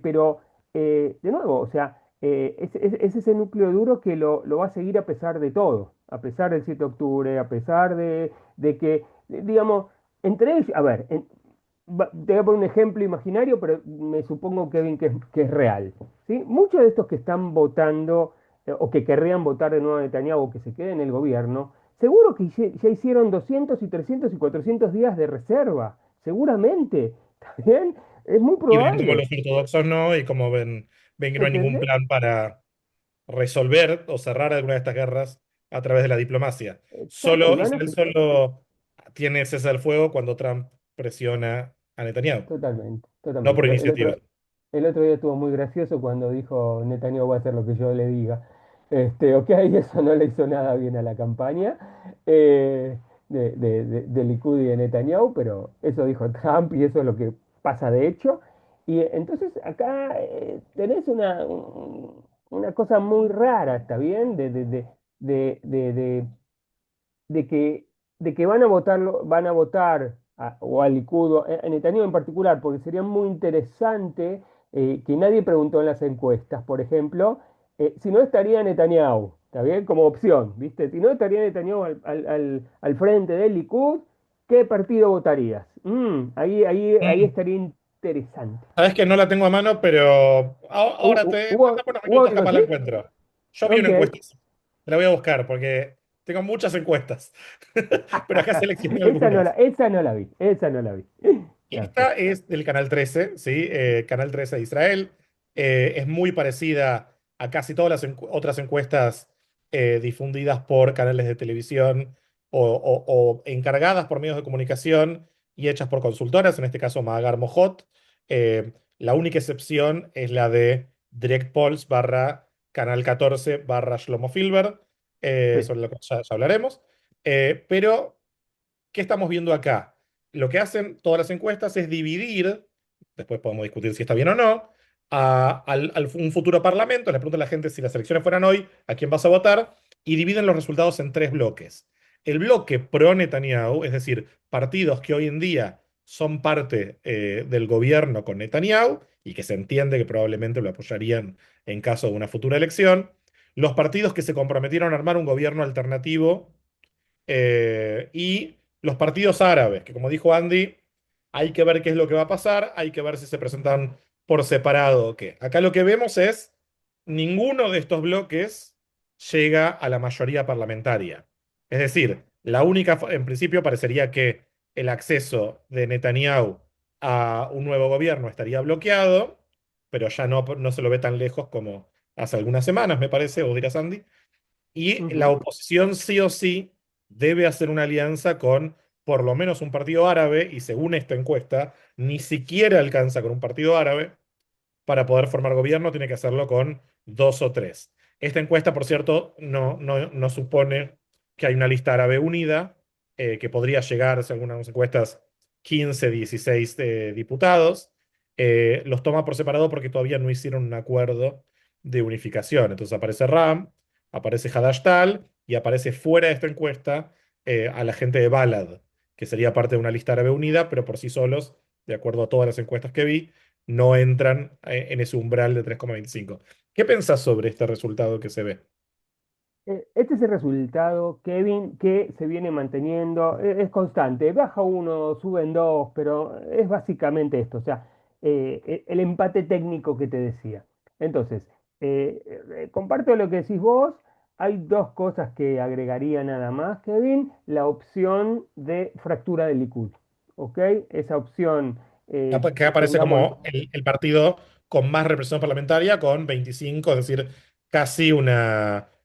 Pero, de nuevo, o sea, es ese núcleo duro que lo va a seguir a pesar de todo, a pesar del 7 de octubre, a pesar de que, digamos, entre ellos, a ver, te voy a poner un ejemplo imaginario, pero me supongo, Kevin, que es real, ¿sí? Muchos de estos que están votando o que querrían votar de nuevo a Netanyahu o que se queden en el gobierno, seguro que ya hicieron 200 y 300 y 400 días de reserva, seguramente, ¿está bien? Es muy Y ven como probable. los ortodoxos no, y como ven que no hay ningún ¿Entendés? plan para resolver o cerrar alguna de estas guerras a través de la diplomacia. Exacto, y van a... Israel solo tiene cese al fuego cuando Trump presiona a Netanyahu, Totalmente, no totalmente. por El iniciativa. otro, el otro día estuvo muy gracioso cuando dijo Netanyahu va a hacer lo que yo le diga. Ok, eso no le hizo nada bien a la campaña de Likud y de Netanyahu, pero eso dijo Trump y eso es lo que pasa de hecho. Y entonces acá tenés una cosa muy rara, ¿está bien? De, de, de, de que, de que van a votar o al Likud, o a Netanyahu en particular, porque sería muy interesante que nadie preguntó en las encuestas, por ejemplo, si no estaría Netanyahu, ¿está bien? Como opción, ¿viste? Si no estaría Netanyahu al frente del Likud, ¿qué partido votarías? Ahí Mm, estaría interesante. Sabes que no la tengo a mano, pero ahora Hubo, dame unos hubo minutos, algo capaz la así? encuentro. Yo vi una Ok. encuesta, la voy a buscar porque tengo muchas encuestas, pero acá seleccioné algunas. Esa no la vi, esa no la vi. Esta Perfecto. es del Canal 13, ¿sí? Canal 13 de Israel. Es muy parecida a casi todas las otras encuestas difundidas por canales de televisión o encargadas por medios de comunicación y hechas por consultoras, en este caso Mahagar Mojot. La única excepción es la de Direct Polls barra Canal 14 barra Shlomo Filber, Sí. sobre lo que ya hablaremos. Pero ¿qué estamos viendo acá? Lo que hacen todas las encuestas es dividir, después podemos discutir si está bien o no, un futuro parlamento, le preguntan a la gente si las elecciones fueran hoy, a quién vas a votar, y dividen los resultados en tres bloques. El bloque pro Netanyahu, es decir, partidos que hoy en día son parte del gobierno con Netanyahu y que se entiende que probablemente lo apoyarían en caso de una futura elección. Los partidos que se comprometieron a armar un gobierno alternativo y los partidos árabes, que como dijo Andy, hay que ver qué es lo que va a pasar, hay que ver si se presentan por separado o qué. Acá lo que vemos es ninguno de estos bloques llega a la mayoría parlamentaria. Es decir, en principio parecería que el acceso de Netanyahu a un nuevo gobierno estaría bloqueado, pero ya no se lo ve tan lejos como hace algunas semanas, me parece, o dirás Andy. Y la Ujú. oposición sí o sí debe hacer una alianza con por lo menos un partido árabe, y según esta encuesta, ni siquiera alcanza con un partido árabe. Para poder formar gobierno, tiene que hacerlo con dos o tres. Esta encuesta, por cierto, no supone que hay una lista árabe unida, que podría llegar, según algunas encuestas, 15, 16 diputados. Los toma por separado porque todavía no hicieron un acuerdo de unificación. Entonces aparece Ram, aparece Hadash-Tal y aparece fuera de esta encuesta a la gente de Balad, que sería parte de una lista árabe unida, pero por sí solos, de acuerdo a todas las encuestas que vi, no entran en ese umbral de 3,25. ¿Qué pensás sobre este resultado que se ve? Este es el resultado, Kevin, que se viene manteniendo, es constante, baja uno, suben dos, pero es básicamente esto, o sea, el empate técnico que te decía. Entonces, comparto lo que decís vos, hay dos cosas que agregaría nada más, Kevin, la opción de fractura del Likud, ¿ok? Esa opción, Que aparece pongámoslo. como el partido con más representación parlamentaria, con 25, es decir, casi un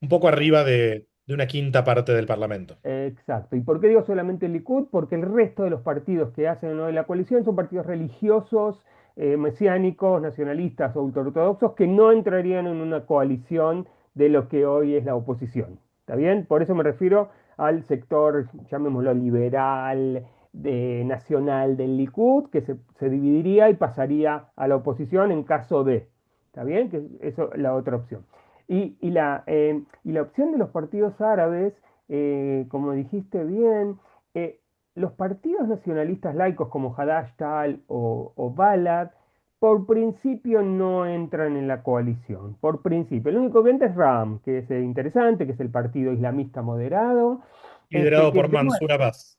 poco arriba de una quinta parte del Parlamento. Exacto. ¿Y por qué digo solamente el Likud? Porque el resto de los partidos que hacen ¿no? de la coalición son partidos religiosos, mesiánicos, nacionalistas o ultraortodoxos que no entrarían en una coalición de lo que hoy es la oposición. ¿Está bien? Por eso me refiero al sector, llamémoslo liberal, nacional del Likud, que se dividiría y pasaría a la oposición en caso de. ¿Está bien? Que eso es la otra opción. Y la opción de los partidos árabes como dijiste bien, eh, los partidos nacionalistas laicos como Hadash-Tal o Balad, por principio no entran en la coalición. Por principio. El único que entra es RAM, que es interesante, que es el partido islamista moderado, Liderado que por de nuevo, Mansur Abbas.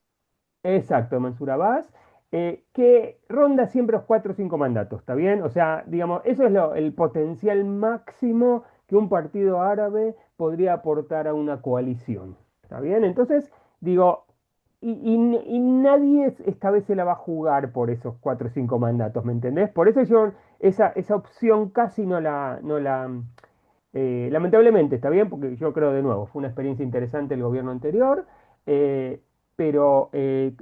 exacto, Mansur Abbas, que ronda siempre los 4 o 5 mandatos, ¿está bien? O sea, digamos, eso es el potencial máximo que un partido árabe podría aportar a una coalición, ¿está bien? Entonces, digo, y nadie esta vez se la va a jugar por esos 4 o 5 mandatos, ¿me entendés? Por eso yo esa opción casi lamentablemente, está bien, porque yo creo de nuevo, fue una experiencia interesante el gobierno anterior, eh, pero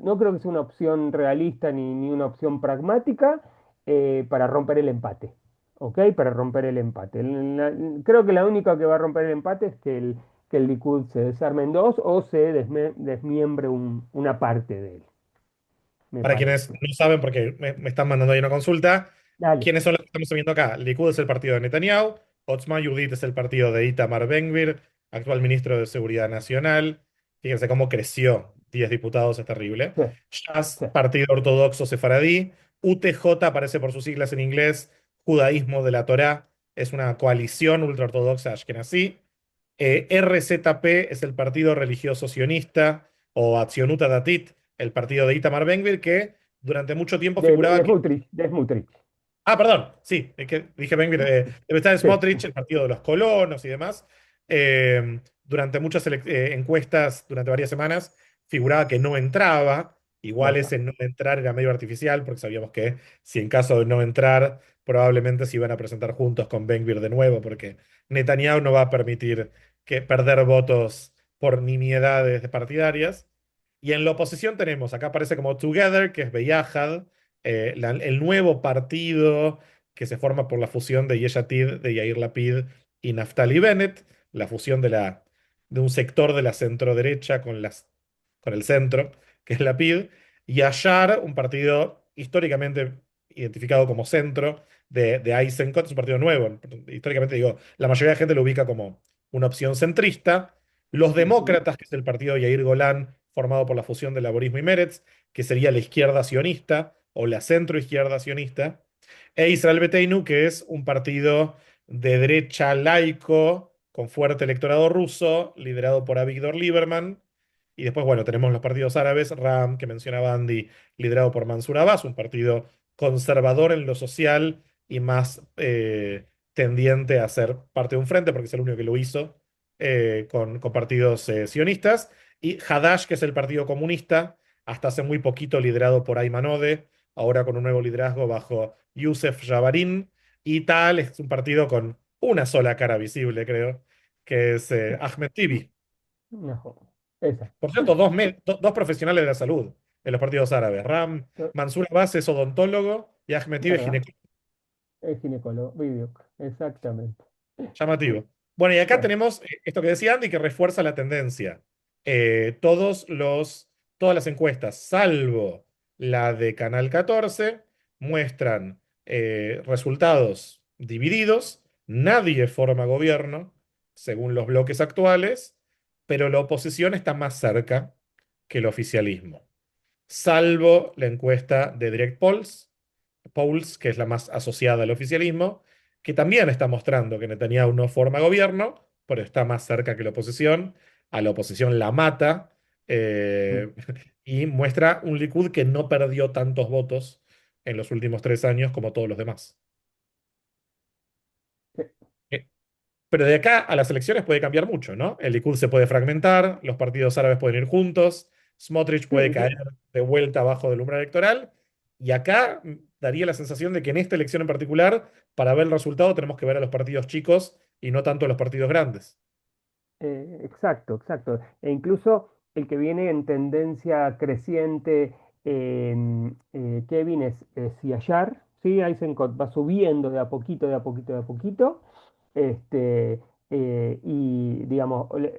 no creo que sea una opción realista ni una opción pragmática para romper el empate. ¿Ok? Para romper el empate. Creo que la única que va a romper el empate es que el Likud se desarme en dos o se desmiembre una parte de él, me Para quienes parece. no saben, porque me están mandando ahí una consulta, Dale. ¿quiénes son los que estamos viendo acá? Likud es el partido de Netanyahu, Otzma Yehudit es el partido de Itamar Ben-Gvir, actual ministro de Seguridad Nacional. Fíjense cómo creció. 10 diputados, es terrible. Sí, Shas, sí. Partido Ortodoxo Sefaradí. UTJ aparece por sus siglas en inglés, Judaísmo de la Torá, es una coalición ultraortodoxa ashkenazí. RZP es el partido religioso sionista, o Atzionut Datit, el partido de Itamar Ben-Gvir, que durante mucho tiempo figuraba De que... Smotrich, de Smotrich. Ah, perdón, sí, es que dije Ben-Gvir, debe estar Sí. Smotrich, el partido de los colonos y demás. Durante muchas encuestas, durante varias semanas, figuraba que no entraba. Igual Ajá. ese no entrar era medio artificial, porque sabíamos que si en caso de no entrar, probablemente se iban a presentar juntos con Ben-Gvir de nuevo, porque Netanyahu no va a permitir que perder votos por nimiedades partidarias. Y en la oposición tenemos, acá aparece como Together, que es Beyahad, el nuevo partido que se forma por la fusión de Yesh Atid, de Yair Lapid y Naftali Bennett, la fusión de un sector de la centro-derecha con el centro, que es Lapid, y Yashar, un partido históricamente identificado como centro de Eisenkot, es un partido nuevo. Históricamente digo, la mayoría de gente lo ubica como una opción centrista. Los Ujú. demócratas, que es el partido de Yair Golan, formado por la fusión de laborismo y Meretz, que sería la izquierda sionista o la centroizquierda sionista, e Israel Beteinu, que es un partido de derecha laico con fuerte electorado ruso, liderado por Avigdor Lieberman. Y después, bueno, tenemos los partidos árabes, RAM, que mencionaba Andy, liderado por Mansur Abbas, un partido conservador en lo social y más tendiente a ser parte de un frente, porque es el único que lo hizo con partidos sionistas. Y Hadash, que es el partido comunista, hasta hace muy poquito liderado por Ayman Odeh, ahora con un nuevo liderazgo bajo Youssef Jabarin. Y tal, es un partido con una sola cara visible, creo, que es Ahmed Tibi. No, esa. Por cierto, dos profesionales de la salud en los partidos árabes. Mansur Abbas es odontólogo y Ahmed Tibi es ¿Verdad? ginecólogo. Es ginecólogo, video. Exactamente. Llamativo. Bueno, y acá Sí. tenemos esto que decía Andy, que refuerza la tendencia. Todos todas las encuestas, salvo la de Canal 14, muestran resultados divididos. Nadie forma gobierno, según los bloques actuales, pero la oposición está más cerca que el oficialismo, salvo la encuesta de Direct Polls, que es la más asociada al oficialismo, que también está mostrando que Netanyahu no forma gobierno, pero está más cerca que la oposición. A la oposición la mata, Mm. eh, y muestra un Likud que no perdió tantos votos en los últimos 3 años como todos los demás. Sí. Eh, Pero de acá a las elecciones puede cambiar mucho, ¿no? El Likud se puede fragmentar, los partidos árabes pueden ir juntos, Smotrich puede Sí, sí. caer de vuelta abajo del umbral electoral, y acá daría la sensación de que en esta elección en particular, para ver el resultado, tenemos que ver a los partidos chicos y no tanto a los partidos grandes. Exacto, exacto. E incluso el que viene en tendencia creciente, Kevin, es Yashar, ¿sí? Eisenkot va subiendo de a poquito, de a poquito, de a poquito. Este, y digamos, hoy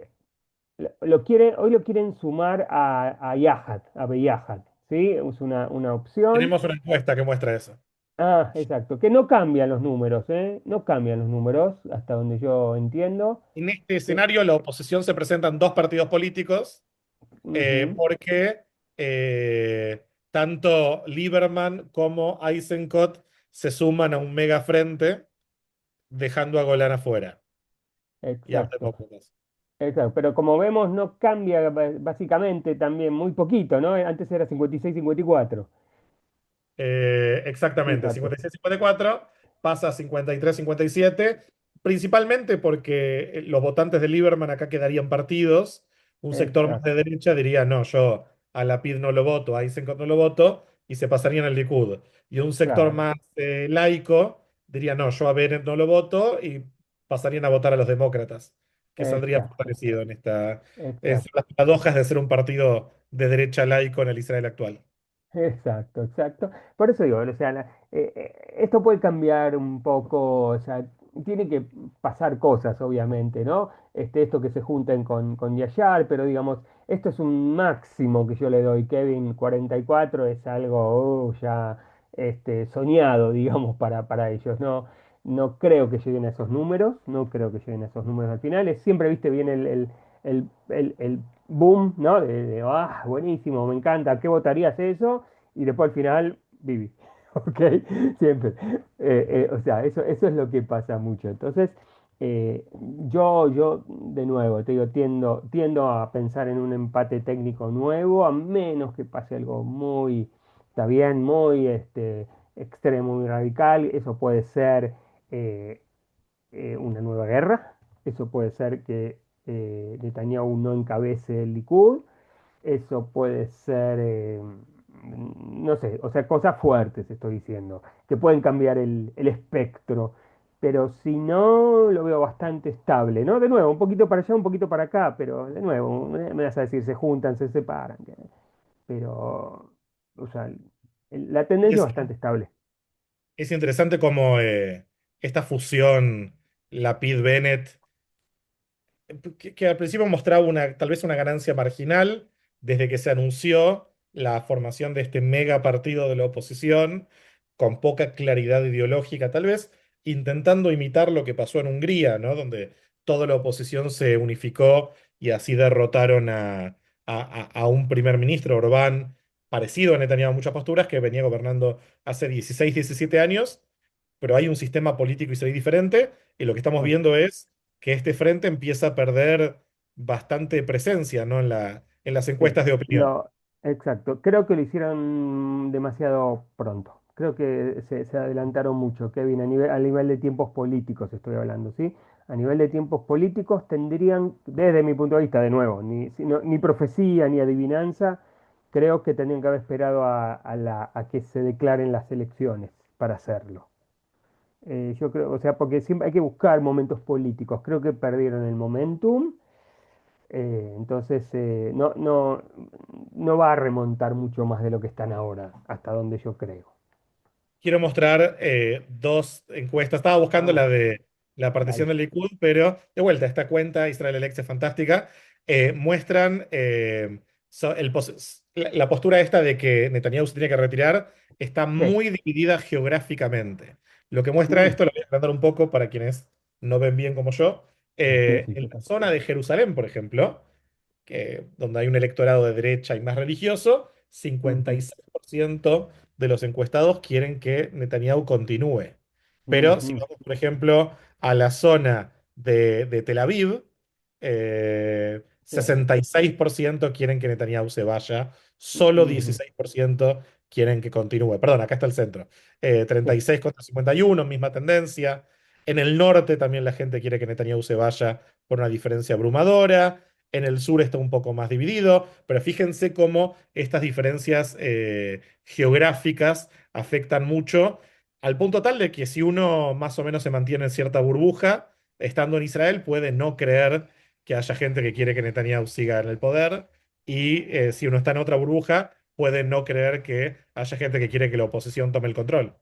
lo quieren sumar a Yahad, a Beyahad, ¿sí? Es una opción. Tenemos una encuesta que muestra eso. Ah, exacto, que no cambian los números, ¿eh? No cambian los números, hasta donde yo entiendo. En este Sí. escenario, la oposición se presentan dos partidos políticos, Ujú. porque tanto Lieberman como Eisenkot se suman a un mega frente, dejando a Golan afuera y a los Exacto, demócratas. exacto. Pero como vemos, no cambia básicamente también muy poquito, ¿no? Antes era 56-54. Exactamente, Fíjate. 56-54 pasa a 53-57, principalmente porque los votantes de Lieberman acá quedarían partidos. Un sector más de Exacto, derecha diría, no, yo a Lapid no lo voto, a Eisenkot no lo voto, y se pasarían al Likud. Y un sector claro. más laico diría, no, yo a Bennett no lo voto, y pasarían a votar a los demócratas, que saldría Exacto, fortalecido en exacto. las paradojas de ser un partido de derecha laico en el Israel actual. Exacto, exacto. Por eso digo, o sea, esto puede cambiar un poco, o sea, tiene que pasar cosas, obviamente, ¿no? Esto que se junten con Yashar, pero digamos, esto es un máximo que yo le doy. Kevin 44 es algo ya soñado, digamos, para ellos. No, no creo que lleguen a esos números, no creo que lleguen a esos números al final. Siempre, viste, viene el boom, ¿no? Buenísimo, me encanta, ¿qué votarías eso? Y después al final, Bibi, ¿ok? Siempre. O sea, eso es lo que pasa mucho. Entonces, eh, yo, de nuevo, te digo, tiendo a pensar en un empate técnico nuevo, a menos que pase algo muy, está bien, muy extremo, muy radical. Eso puede ser eh, una nueva guerra, eso puede ser que Netanyahu no encabece el Likud, eso puede ser, no sé, o sea, cosas fuertes estoy diciendo, que pueden cambiar el espectro, pero si no, lo veo bastante estable, ¿no? De nuevo, un poquito para allá, un poquito para acá, pero de nuevo, me vas a decir, se juntan, se separan, pero, o sea, la Y tendencia es bastante estable. es interesante cómo esta fusión, la Pitt-Bennett, que al principio mostraba tal vez una ganancia marginal desde que se anunció la formación de este mega partido de la oposición, con poca claridad ideológica, tal vez intentando imitar lo que pasó en Hungría, ¿no? Donde toda la oposición se unificó y así derrotaron a un primer ministro, Orbán, parecido a Netanyahu en muchas posturas, que venía gobernando hace 16, 17 años, pero hay un sistema político israelí diferente, y lo que estamos viendo es que este frente empieza a perder bastante presencia, ¿no? En las Sí, encuestas de opinión. exacto. Creo que lo hicieron demasiado pronto. Creo que se adelantaron mucho, Kevin, a nivel de tiempos políticos estoy hablando, ¿sí? A nivel de tiempos políticos tendrían, desde mi punto de vista, de nuevo, ni profecía ni adivinanza, creo que tendrían que haber esperado a que se declaren las elecciones para hacerlo. Yo creo, o sea, porque siempre hay que buscar momentos políticos. Creo que perdieron el momentum. Entonces, no va a remontar mucho más de lo que están ahora, hasta donde yo creo. Quiero mostrar dos encuestas. Estaba buscando Ah, la de la partición dale. del Likud, pero de vuelta, esta cuenta, Israel Elects es fantástica. Muestran la postura esta de que Netanyahu se tiene que retirar, está Sí, muy dividida geográficamente. Lo que muestra mm, esto, lo voy a agrandar un poco para quienes no ven bien como yo, sí, sí, en la total. zona de Jerusalén, por ejemplo, donde hay un electorado de derecha y más religioso, Ujú, 56% de los encuestados quieren que Netanyahu continúe. Pero si ujú, vamos, por ejemplo, a la zona de Tel Aviv, sí, 66% quieren que Netanyahu se vaya, solo ujú, 16% quieren que continúe. Perdón, acá está el centro. sí, 36 contra 51, misma tendencia. En el norte también la gente quiere que Netanyahu se vaya por una diferencia abrumadora. En el sur está un poco más dividido, pero fíjense cómo estas diferencias geográficas afectan mucho, al punto tal de que si uno más o menos se mantiene en cierta burbuja, estando en Israel, puede no creer que haya gente que quiere que Netanyahu siga en el poder, y si uno está en otra burbuja, puede no creer que haya gente que quiere que la oposición tome el control.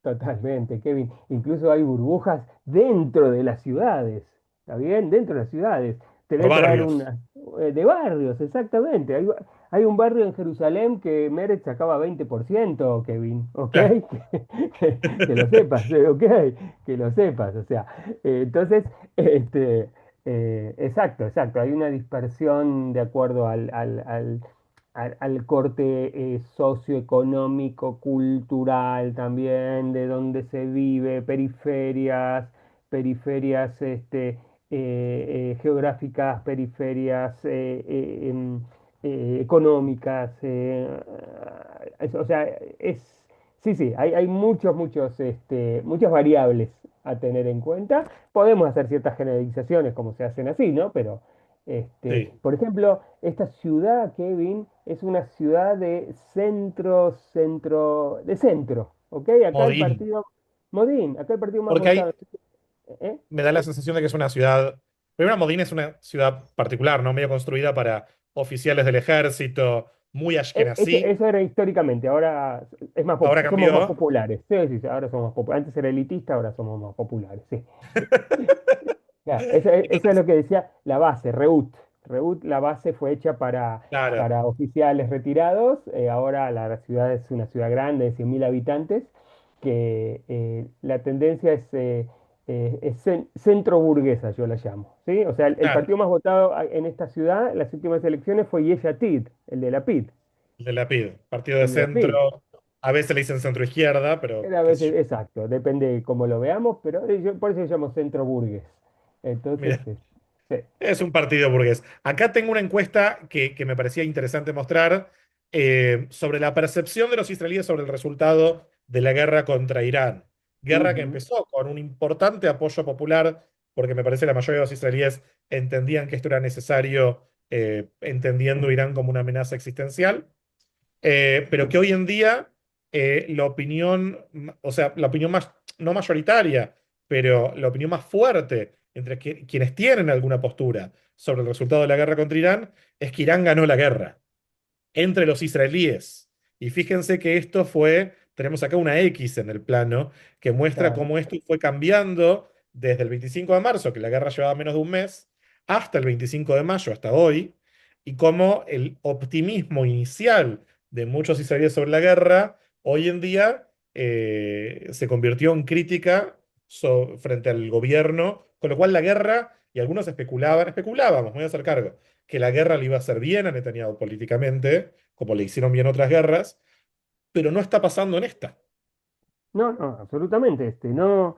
totalmente, Kevin. Incluso hay burbujas dentro de las ciudades, ¿está bien? Dentro de las ciudades. Te voy Por a traer barrios. una de barrios, exactamente. Hay un barrio en Jerusalén que Meretz sacaba 20%, Kevin, ¿ok? Claro. Que lo sepas, ¿ok? Que lo sepas, o sea. Entonces, este, exacto, exacto. Hay una dispersión de acuerdo al corte socioeconómico, cultural también, de donde se vive, periferias geográficas, periferias económicas. O sea, sí, sí, hay muchas variables a tener en cuenta. Podemos hacer ciertas generalizaciones como se hacen así, ¿no? Pero Sí. por ejemplo, esta ciudad, Kevin, es una ciudad de centro, ¿ok? Acá el Modín. partido, Modín, acá el partido más Porque votado. hay, ¿Eh? me da la sensación de que es una ciudad. Primero, Modín es una ciudad particular, ¿no? Medio construida para oficiales del ejército, muy ashkenazí. Eso era históricamente, ahora Ahora somos más cambió. populares. Sí, sí, sí, ahora somos más populares. Antes era elitista, ahora somos más populares, sí. Ya, eso es Entonces, lo que decía la base, Reut. Reut, la base fue hecha claro. para oficiales retirados. Ahora la ciudad es una ciudad grande de 100.000 habitantes, que la tendencia es Es centro burguesa, yo la llamo, ¿sí? O sea, el Claro, partido más votado en esta ciudad en las últimas elecciones fue Yesh Atid, el de Lapid, el de la PID, partido de el de Lapid. centro, a veces le dicen centro izquierda, pero A qué sé veces, yo. exacto, depende de cómo lo veamos, pero por eso se llama centro burgués. Entonces, Mira, sí, es un partido burgués. Acá tengo una encuesta que me parecía interesante mostrar sobre la percepción de los israelíes sobre el resultado de la guerra contra Irán. Guerra que ujú, empezó con un importante apoyo popular, porque me parece que la mayoría de los israelíes entendían que esto era necesario, entendiendo Irán como una amenaza existencial. Pero que hoy en día la opinión, o sea, la opinión más, no mayoritaria, pero la opinión más fuerte entre quienes tienen alguna postura sobre el resultado de la guerra contra Irán es que Irán ganó la guerra entre los israelíes. Y fíjense que esto fue, tenemos acá una X en el plano que muestra claro. cómo esto fue cambiando desde el 25 de marzo, que la guerra llevaba menos de un mes, hasta el 25 de mayo, hasta hoy, y cómo el optimismo inicial de muchos israelíes sobre la guerra, hoy en día se convirtió en crítica frente al gobierno, con lo cual la guerra, y algunos especulábamos, me voy a hacer cargo, que la guerra le iba a hacer bien a Netanyahu políticamente, como le hicieron bien otras guerras, pero no está pasando en esta. No, no, absolutamente. No,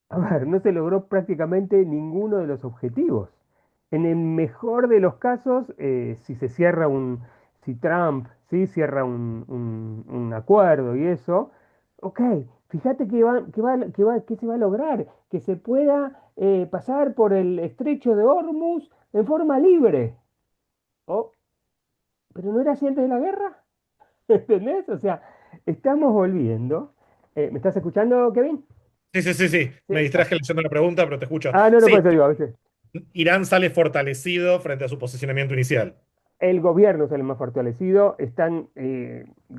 a ver, no se logró prácticamente ninguno de los objetivos. En el mejor de los casos, si se cierra si Trump, ¿sí? Cierra un acuerdo y eso, ok, fíjate que se va a lograr, que se pueda pasar por el estrecho de Hormuz en forma libre. Oh, pero no era así antes de la guerra, ¿entendés? O sea, estamos volviendo. ¿Me estás escuchando, Kevin? Sí, sí, sí, sí. Sí. Me Ah, distraje leyendo la pregunta, pero te escucho. no, no, Sí, por eso digo, a veces. Irán sale fortalecido frente a su posicionamiento inicial. El gobierno sale más fortalecido, están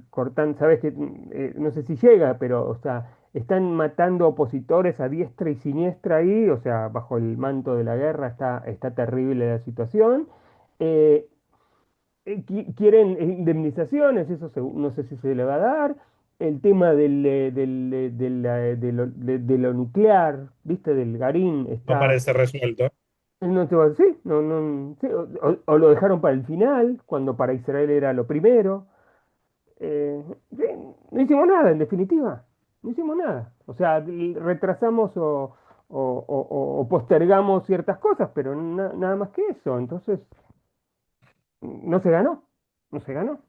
cortando, sabes que no sé si llega, pero o sea, están matando opositores a diestra y siniestra ahí, o sea, bajo el manto de la guerra está terrible la situación. Eh, quieren indemnizaciones, eso no sé si se le va a dar. El tema de lo nuclear, ¿viste? Del Garín No está. parece resuelto. No te va a decir, no, no, sí, o lo dejaron para el final, cuando para Israel era lo primero. Sí, no hicimos nada, en definitiva. No hicimos nada. O sea, retrasamos o postergamos ciertas cosas, pero nada más que eso. Entonces, no se ganó. No se ganó.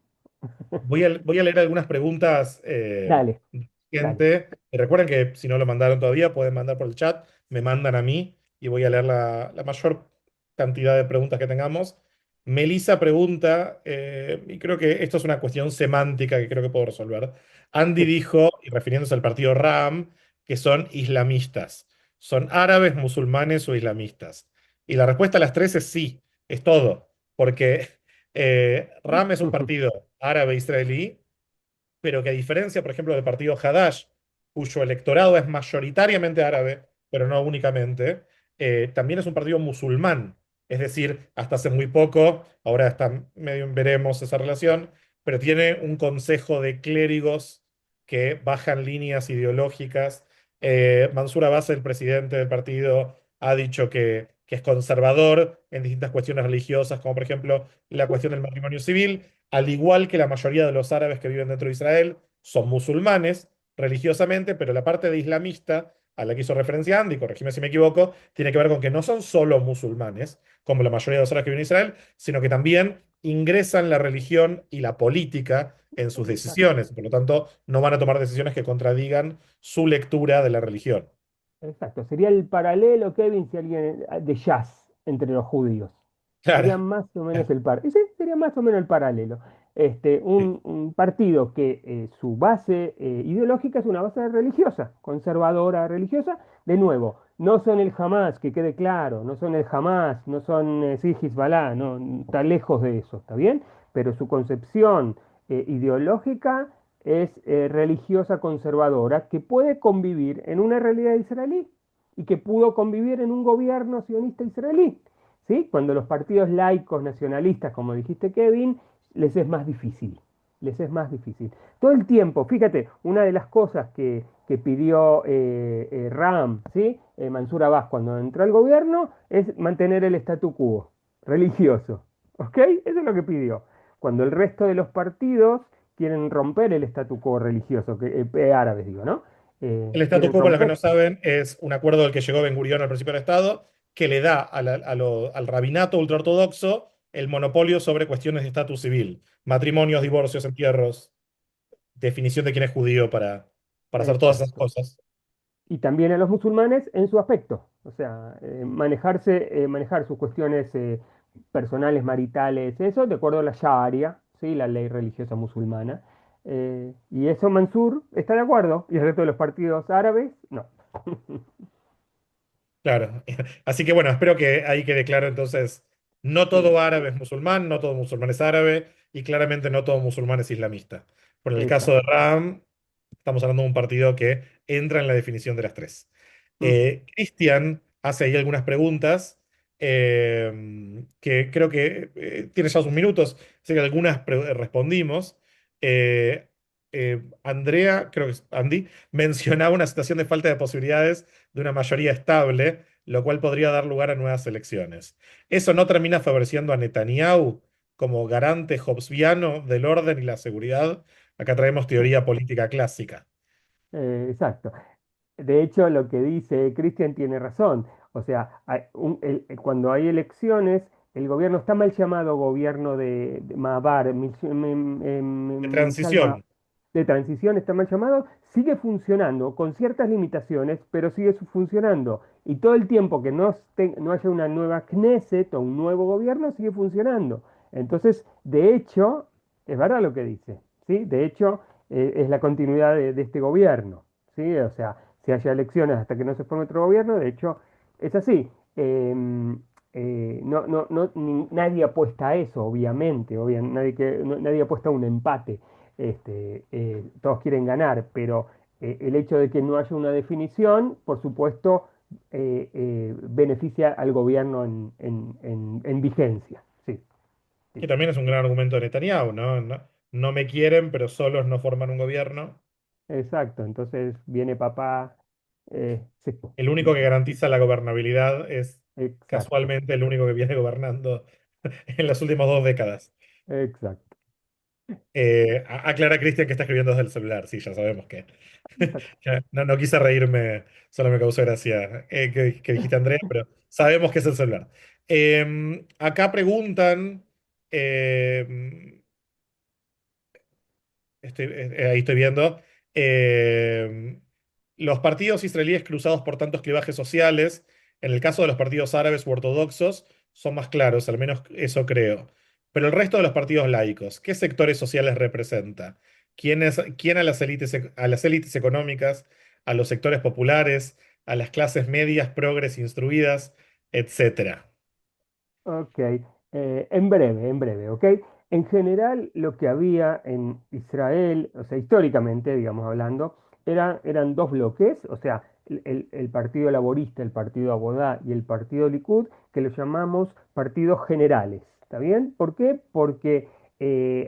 Voy a leer algunas preguntas Dale, de dale. gente. Y recuerden que si no lo mandaron todavía, pueden mandar por el chat, me mandan a mí y voy a leer la mayor cantidad de preguntas que tengamos. Melissa pregunta, y creo que esto es una cuestión semántica que creo que puedo resolver. Andy dijo, y refiriéndose al partido RAM, que son islamistas. ¿Son árabes, musulmanes o islamistas? Y la respuesta a las tres es sí, es todo. Porque RAM es un partido árabe-israelí, pero que a diferencia, por ejemplo, del partido Hadash, cuyo electorado es mayoritariamente árabe, pero no únicamente, también es un partido musulmán. Es decir, hasta hace muy poco, ahora está medio en veremos esa relación, pero tiene un consejo de clérigos que bajan líneas ideológicas. Mansur Abbas, el presidente del partido, ha dicho que es conservador en distintas cuestiones religiosas, como por ejemplo la cuestión del matrimonio civil, al igual que la mayoría de los árabes que viven dentro de Israel, son musulmanes religiosamente, pero la parte de islamista a la que hizo referencia Andy, corregime si me equivoco, tiene que ver con que no son solo musulmanes, como la mayoría de los árabes que viven en Israel, sino que también ingresan la religión y la política en sus Exacto, decisiones. Por lo tanto, no van a tomar decisiones que contradigan su lectura de la religión. exacto. Sería el paralelo, Kevin, si alguien de jazz entre los judíos. Claro. Sería más o menos sí, sería más o menos el paralelo. Sí. Un partido que su base ideológica es una base religiosa, conservadora religiosa. De nuevo, no son el Hamas, que quede claro, no son el Hamas, no son sí, Hezbollah, no, está lejos de eso, ¿está bien? Pero su concepción ideológica es religiosa conservadora que puede convivir en una realidad israelí y que pudo convivir en un gobierno sionista israelí. ¿Sí? Cuando los partidos laicos nacionalistas, como dijiste Kevin, les es más difícil. Les es más difícil. Todo el tiempo, fíjate, una de las cosas que que pidió Ram, ¿sí? Mansur Abbas cuando entró al gobierno, es mantener el statu quo religioso. ¿Ok? Eso es lo que pidió. Cuando el resto de los partidos quieren romper el statu quo religioso, árabes digo, ¿no? El statu Quieren quo, para los que romper. no saben, es un acuerdo al que llegó Ben Gurión al principio del Estado, que le da al rabinato ultraortodoxo el monopolio sobre cuestiones de estatus civil, matrimonios, divorcios, entierros, definición de quién es judío para hacer todas esas Exacto. cosas. Y también a los musulmanes en su aspecto, o sea, manejar sus cuestiones personales, maritales, eso, de acuerdo a la Sharia, ¿sí? La ley religiosa musulmana. Y eso Mansur está de acuerdo, y el resto de los partidos árabes, no. Claro. Así que bueno, espero que ahí quede claro entonces, no Sí, todo árabe es musulmán, no todo musulmán es árabe y claramente no todo musulmán es islamista. Por el caso de exacto. Ram, estamos hablando de un partido que entra en la definición de las tres. Mm. Cristian hace ahí algunas preguntas que creo que tiene ya sus minutos, así que algunas respondimos. Eh, Andrea, creo que es Andy, mencionaba una situación de falta de posibilidades de una mayoría estable, lo cual podría dar lugar a nuevas elecciones. ¿Eso no termina favoreciendo a Netanyahu como garante hobbesiano del orden y la seguridad? Acá traemos teoría política clásica. Exacto. De hecho, lo que dice Cristian tiene razón. O sea, cuando hay elecciones, el gobierno está mal llamado gobierno de Mabar, De Mishal transición. de transición, está mal llamado, sigue funcionando con ciertas limitaciones, pero sigue funcionando. Y todo el tiempo que no haya una nueva Knesset o un nuevo gobierno, sigue funcionando. Entonces, de hecho, es verdad lo que dice, ¿sí? De hecho, es la continuidad de este gobierno. ¿Sí? O sea, si haya elecciones hasta que no se forme otro gobierno, de hecho, es así. Nadie apuesta a eso, obviamente, nadie apuesta a un empate. Todos quieren ganar, pero el hecho de que no haya una definición, por supuesto, beneficia al gobierno en vigencia. Sí, Que sí, también es un gran argumento de Netanyahu, ¿no? No, no me quieren, pero solos no forman un gobierno. exacto. Entonces viene papá. Sí, El único sí, que sí, garantiza la gobernabilidad es exacto, casualmente el único que viene gobernando en las últimas 2 décadas. exacto, Aclara Cristian que está escribiendo desde el celular, sí, ya sabemos que. exacto. Ya, no, no quise reírme, solo me causó gracia que dijiste Andrea, pero sabemos que es el celular. Acá preguntan, eh, ahí estoy viendo. Eh, los partidos israelíes cruzados por tantos clivajes sociales, en el caso de los partidos árabes u ortodoxos, son más claros, al menos eso creo. Pero el resto de los partidos laicos, ¿qué sectores sociales representa? ¿Quién a las élites económicas, a los sectores populares, a las clases medias, progres, instruidas, etcétera? Ok, en breve, ¿ok? En general, lo que había en Israel, o sea, históricamente, digamos hablando, eran dos bloques, o sea, el Partido Laborista, el Partido Abodá y el Partido Likud, que los llamamos partidos generales, ¿está bien? ¿Por qué? Porque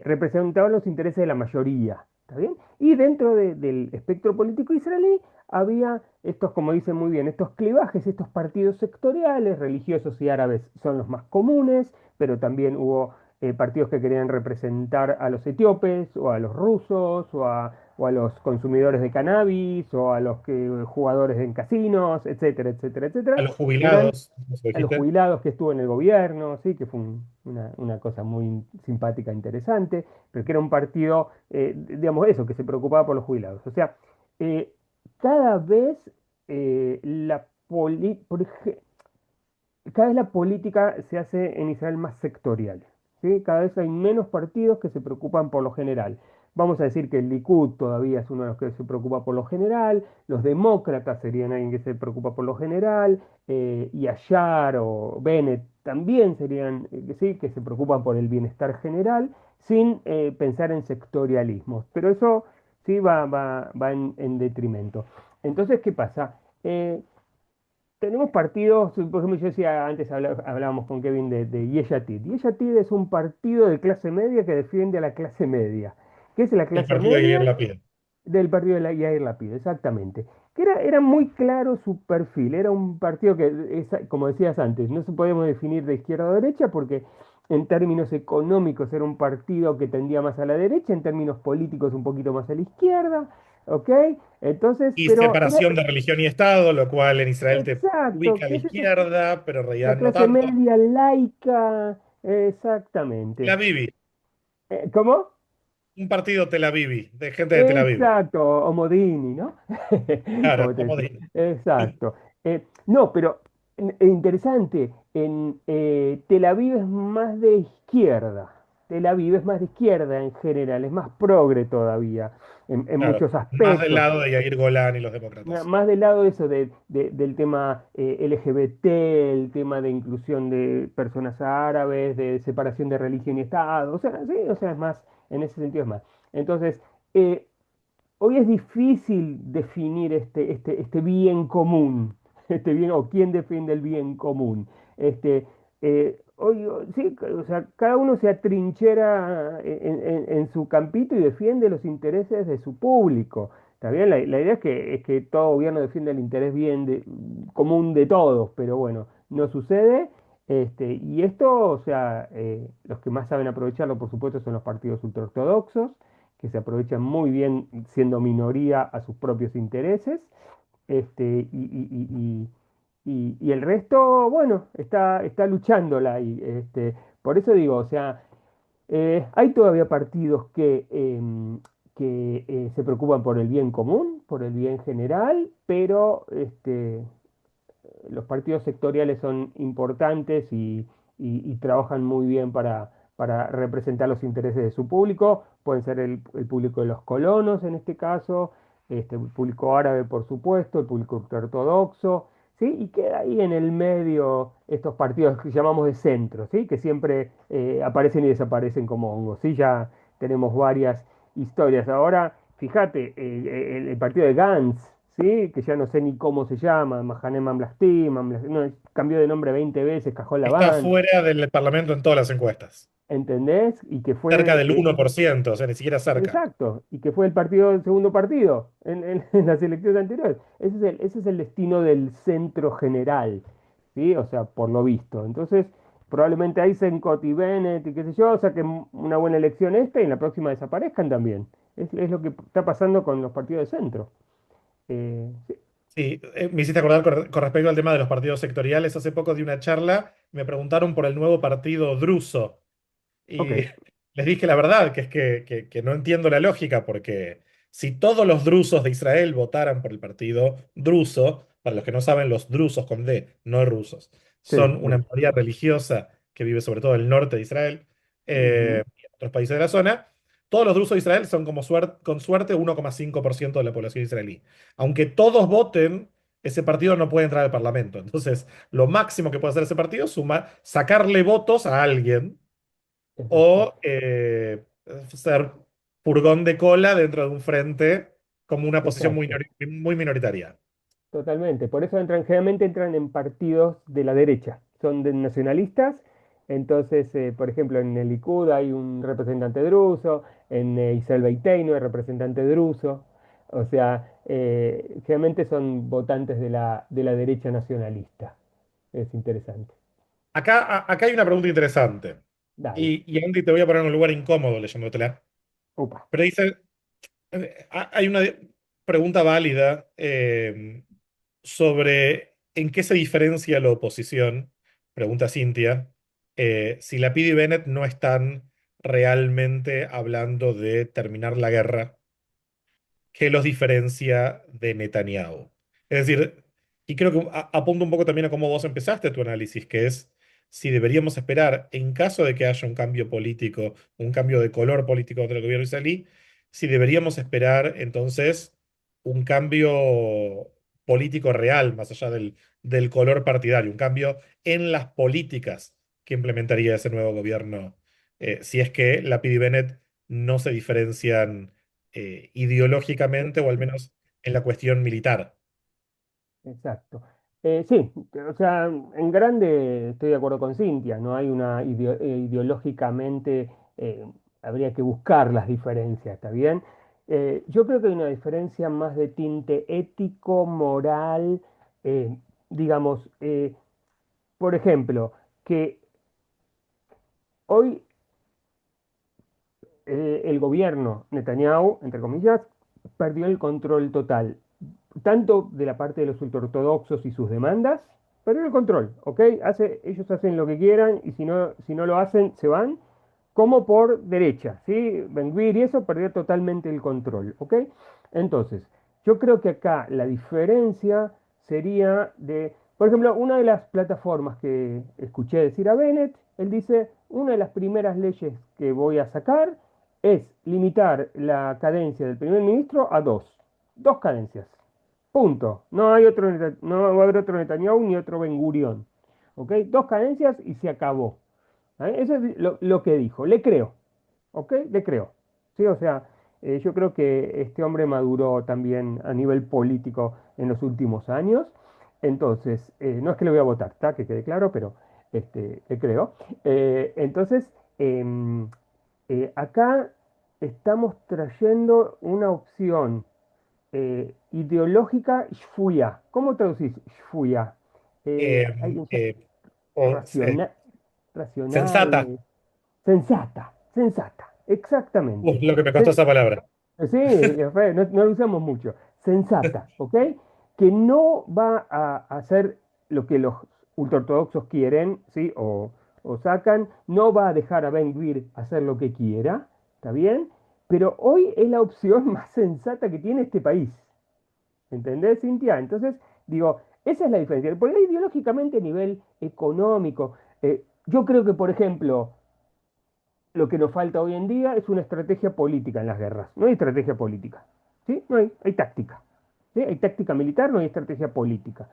representaban los intereses de la mayoría, ¿está bien? Y dentro del espectro político israelí había estos, como dicen muy bien, estos clivajes, estos partidos sectoriales, religiosos y árabes son los más comunes, pero también hubo partidos que querían representar a los etíopes o a los rusos o a los consumidores de cannabis o a los jugadores en casinos, etcétera, etcétera, A etcétera, los que eran jubilados, ¿cómo se a los dijiste? jubilados que estuvo en el gobierno, sí, que fue una cosa muy simpática, interesante, pero que era un partido, digamos eso, que se preocupaba por los jubilados. O sea, eh, cada vez cada vez la política se hace en Israel más sectorial, ¿sí? Cada vez hay menos partidos que se preocupan por lo general. Vamos a decir que el Likud todavía es uno de los que se preocupa por lo general, los demócratas serían alguien que se preocupa por lo general, y Ayar o Bennett también serían, que sí, que se preocupan por el bienestar general, sin pensar en sectorialismos. Pero eso sí va en detrimento. Entonces, ¿qué pasa? Tenemos partidos, por ejemplo, yo decía antes, hablábamos con Kevin de Yesh Atid. Yesh Atid es un partido de clase media que defiende a la clase media. ¿Qué es la El clase partido de Yair media? Lapid. Del partido de la Yair Lapid, exactamente. Que era muy claro su perfil. Era un partido que, como decías antes, no se podemos definir de izquierda o derecha porque en términos económicos era un partido que tendía más a la derecha, en términos políticos un poquito más a la izquierda, ¿ok? Entonces, Y pero era separación de religión y Estado, lo cual en Israel te exacto, ubica a la ¿qué es eso? izquierda, pero en realidad La no clase tanto. media laica, Tel exactamente. Avivi, ¿Cómo? un partido Tel Avivi, de gente de Tel Aviv. Exacto, o Modini, ¿no? Claro, Como te como decía. de- Exacto. No, pero interesante, en Tel Aviv es más de izquierda. Tel Aviv es más de izquierda en general, es más progre todavía, en claro, muchos más del aspectos. lado de Yair Golán y los demócratas. Más del lado de eso, del tema LGBT, el tema de inclusión de personas árabes, de separación de religión y Estado, o sea, sí, o sea, es más, en ese sentido es más. Entonces, eh, hoy es difícil definir este bien común, este bien, o quién defiende el bien común. Sí, o sea, cada uno se atrinchera en su campito y defiende los intereses de su público. Está bien, la idea es que todo gobierno defiende el interés bien común de todos, pero bueno, no sucede. Y esto, o sea, los que más saben aprovecharlo, por supuesto, son los partidos ultraortodoxos que se aprovechan muy bien siendo minoría a sus propios intereses, y el resto, bueno, está luchándola y por eso digo, o sea, hay todavía partidos que se preocupan por el bien común, por el bien general, pero los partidos sectoriales son importantes y trabajan muy bien para representar los intereses de su público. Pueden ser el público de los colonos en este caso, el público árabe, por supuesto, el público ortodoxo, ¿sí? Y queda ahí en el medio estos partidos que llamamos de centro, ¿sí? Que siempre aparecen y desaparecen como hongos, ¿sí? Ya tenemos varias historias. Ahora, fíjate, el partido de Gantz, ¿sí? Que ya no sé ni cómo se llama, Mahané Mamlasty, no, cambió de nombre 20 veces, Cajol Está Laván, fuera del Parlamento en todas las encuestas. ¿entendés? Y que Cerca fue, del 1%, o sea, ni siquiera cerca. exacto, y que fue el segundo partido en las elecciones anteriores. Ese es el destino del centro general, ¿sí? O sea, por lo visto. Entonces, probablemente Eisenkot y Bennett y qué sé yo, saquen una buena elección esta y en la próxima desaparezcan también. Es lo que está pasando con los partidos de centro. Sí. Sí, me hiciste acordar con respecto al tema de los partidos sectoriales. Hace poco di una charla, me preguntaron por el nuevo partido druso. Ok, Y les dije la verdad, que es que no entiendo la lógica, porque si todos los drusos de Israel votaran por el partido druso, para los que no saben, los drusos con D, no rusos, sí, son una Bruce. minoría religiosa que vive sobre todo en el norte de Israel Ujú. y en otros países de la zona. Todos los drusos de Israel son como con suerte 1,5% de la población israelí. Aunque todos voten, ese partido no puede entrar al Parlamento. Entonces, lo máximo que puede hacer ese partido es sacarle votos a alguien Exacto, o ser furgón de cola dentro de un frente como una posición exacto, muy minoritaria. totalmente. Por eso generalmente entran en partidos de la derecha, son nacionalistas. Entonces, por ejemplo, en el Likud hay un representante druso, en Israel Beiteinu hay representante druso. O sea, generalmente son votantes de la derecha nacionalista. Es interesante. Acá hay una pregunta interesante. Dale. Y Andy, te voy a poner en un lugar incómodo leyéndotela. Upa. Pero dice, hay una pregunta válida sobre en qué se diferencia la oposición, pregunta Cintia, si Lapid y Bennett no están realmente hablando de terminar la guerra. ¿Qué los diferencia de Netanyahu? Es decir, y creo que apunta un poco también a cómo vos empezaste tu análisis, que es si deberíamos esperar, en caso de que haya un cambio político, un cambio de color político dentro del gobierno israelí, si deberíamos esperar entonces un cambio político real, más allá del color partidario, un cambio en las políticas que implementaría ese nuevo gobierno, si es que Lapid y Bennett no se diferencian ideológicamente o al menos en la cuestión militar. Exacto. Sí, o sea, en grande estoy de acuerdo con Cintia, no hay ideológicamente, habría que buscar las diferencias, ¿está bien? Yo creo que hay una diferencia más de tinte ético, moral, digamos, por ejemplo, que hoy el gobierno Netanyahu, entre comillas, perdió el control total, tanto de la parte de los ultraortodoxos y sus demandas, perdió el control, ¿ok? Ellos hacen lo que quieran y si no lo hacen, se van, como por derecha, ¿sí? Ben-Gvir y eso perdió totalmente el control, ¿ok? Entonces, yo creo que acá la diferencia sería de, por ejemplo, una de las plataformas que escuché decir a Bennett, él dice, una de las primeras leyes que voy a sacar es limitar la cadencia del primer ministro a dos cadencias. Punto. No va a haber otro Netanyahu ni otro Ben Gurión. ¿Ok? Dos cadencias y se acabó. Eso es lo que dijo. Le creo. ¿Ok? Le creo. Sí, o sea, yo creo que este hombre maduró también a nivel político en los últimos años. Entonces, no es que le voy a votar, ¿está? Que quede claro, pero le creo. Entonces, em, acá estamos trayendo una opción ideológica shfuya. ¿Cómo traducís shfuya? Eh, Alguien eh, o, eh, racional, racional, sensata. sensata, sensata, exactamente. Lo que me costó esa palabra. Sí, no lo usamos mucho. Sensata, ¿ok? Que no va a hacer lo que los ultraortodoxos quieren, ¿sí? O sacan, no va a dejar a Ben Gvir hacer lo que quiera, ¿está bien? Pero hoy es la opción más sensata que tiene este país. ¿Entendés, Cintia? Entonces, digo, esa es la diferencia. Por ahí ideológicamente a nivel económico, yo creo que, por ejemplo, lo que nos falta hoy en día es una estrategia política en las guerras. No hay estrategia política. ¿Sí? No hay táctica. ¿Sí? Hay táctica militar, no hay estrategia política.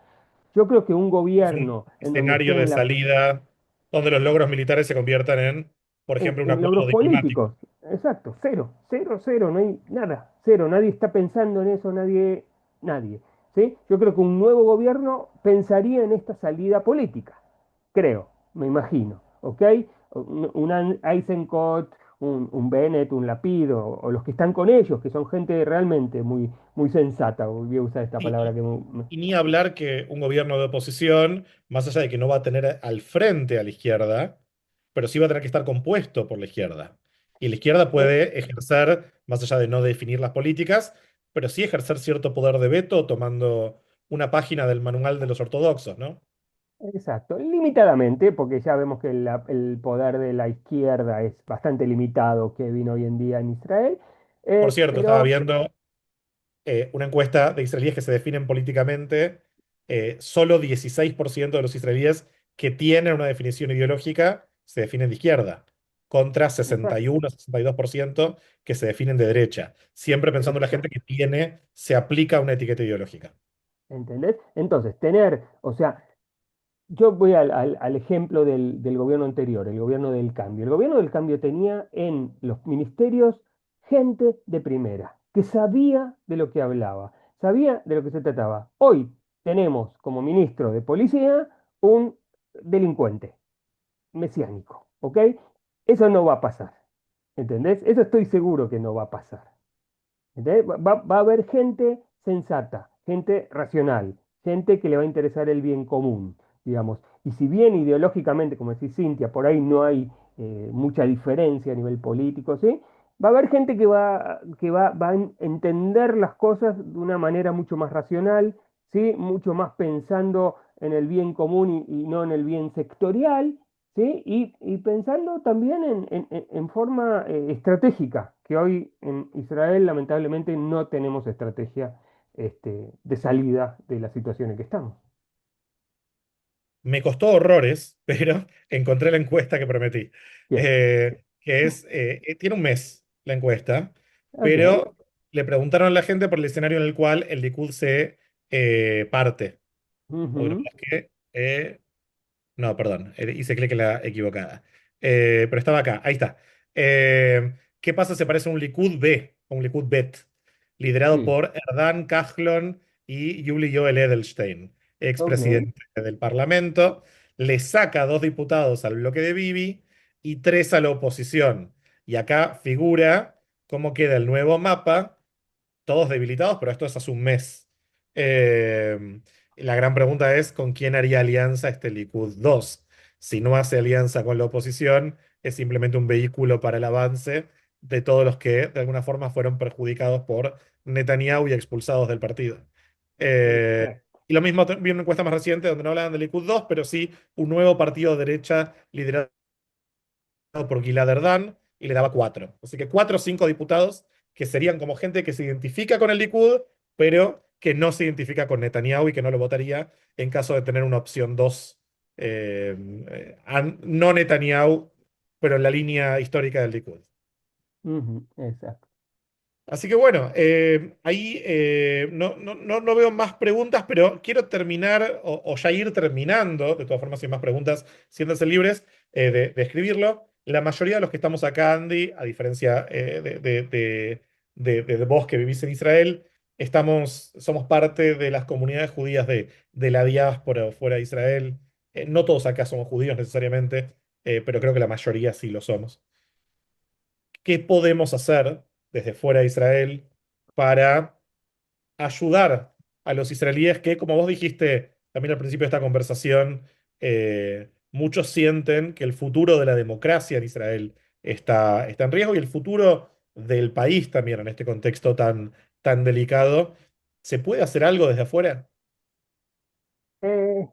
Yo creo que un Es un gobierno en donde escenario de estén salida donde los logros militares se conviertan en, por ejemplo, un en acuerdo logros diplomático. políticos. Exacto, cero, cero, cero, no hay nada, cero. Nadie está pensando en eso, nadie. ¿Sí? Yo creo que un nuevo gobierno pensaría en esta salida política. Creo, me imagino, ¿ok? Un Eisenkot, un Bennett, un Lapid, o los que están con ellos, que son gente realmente muy, muy sensata, voy a usar esta Y, palabra y- que y ni hablar que un gobierno de oposición, más allá de que no va a tener al frente a la izquierda, pero sí va a tener que estar compuesto por la izquierda. Y la izquierda eh, puede ejercer, más allá de no definir las políticas, pero sí ejercer cierto poder de veto tomando una página del manual de los ortodoxos, ¿no? exacto, limitadamente, porque ya vemos que el poder de la izquierda es bastante limitado, que vino hoy en día en Israel, Por cierto, estaba pero viendo una encuesta de israelíes que se definen políticamente, solo 16% de los israelíes que tienen una definición ideológica se definen de izquierda, contra exacto, 61-62% que se definen de derecha, siempre pensando en la gente que tiene, se aplica una etiqueta ideológica. ¿entendés? Entonces, o sea, yo voy al ejemplo del gobierno anterior, el gobierno del cambio. El gobierno del cambio tenía en los ministerios gente de primera, que sabía de lo que hablaba, sabía de lo que se trataba. Hoy tenemos como ministro de policía un delincuente mesiánico, ¿ok? Eso no va a pasar, ¿entendés? Eso estoy seguro que no va a pasar. ¿Entendés? Va a haber gente sensata, gente racional, gente que le va a interesar el bien común, digamos. Y si bien ideológicamente, como decís Cintia, por ahí no hay mucha diferencia a nivel político, ¿sí? Va a haber gente que va a entender las cosas de una manera mucho más racional, ¿sí? Mucho más pensando en el bien común y no en el bien sectorial, ¿sí? Y pensando también en forma estratégica, que hoy en Israel lamentablemente no tenemos estrategia de salida de la situación en que estamos. Me costó horrores, pero encontré la encuesta que prometí, Bien, tiene un mes la encuesta, ok. pero le preguntaron a la gente por el escenario en el cual el Likud se parte. Uy, no, Ujú, es que, no, perdón, hice clic en la equivocada. Pero estaba acá, ahí está. ¿Qué pasa? Se parece a un Likud B, a un Likud Bet, liderado sí, por Erdan Cahlon y Yuli Yoel Edelstein, ok. expresidente del Parlamento. Le saca 2 diputados al bloque de Bibi y 3 a la oposición. Y acá figura cómo queda el nuevo mapa, todos debilitados, pero esto es hace un mes. Eh, la gran pregunta es, ¿con quién haría alianza este Likud 2? Si no hace alianza con la oposición, es simplemente un vehículo para el avance de todos los que de alguna forma fueron perjudicados por Netanyahu y expulsados del partido. Exacto. Y lo mismo vi una encuesta más reciente donde no hablaban del Likud 2, pero sí un nuevo partido de derecha liderado por Gilad Erdan y le daba cuatro. Así que cuatro o cinco diputados que serían como gente que se identifica con el Likud, pero que no se identifica con Netanyahu y que no lo votaría en caso de tener una opción 2 no Netanyahu, pero en la línea histórica del Likud. Ujú, exacto. Así que bueno, ahí no veo más preguntas, pero quiero terminar o ya ir terminando, de todas formas, sin más preguntas, siéntanse libres de escribirlo. La mayoría de los que estamos acá, Andy, a diferencia de vos que vivís en Israel, somos parte de las comunidades judías de la diáspora fuera de Israel. No todos acá somos judíos necesariamente, pero creo que la mayoría sí lo somos. ¿Qué podemos hacer desde fuera de Israel para ayudar a los israelíes que, como vos dijiste también al principio de esta conversación, muchos sienten que el futuro de la democracia en Israel está en riesgo y el futuro del país también en este contexto tan delicado? ¿Se puede hacer algo desde afuera? Eh,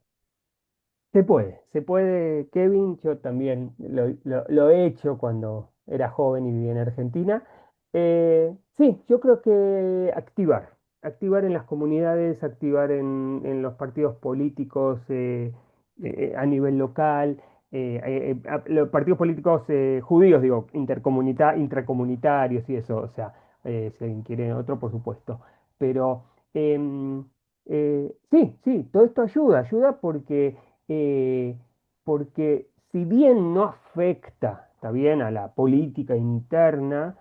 se puede, Kevin, yo también lo he hecho cuando era joven y vivía en Argentina. Sí, yo creo que activar en las comunidades, activar en los partidos políticos a nivel local, los partidos políticos judíos, digo, intracomunitarios y eso, o sea, si alguien quiere otro, por supuesto. Pero em, sí, sí, todo esto ayuda eh, porque si bien no afecta, está bien, a la política interna,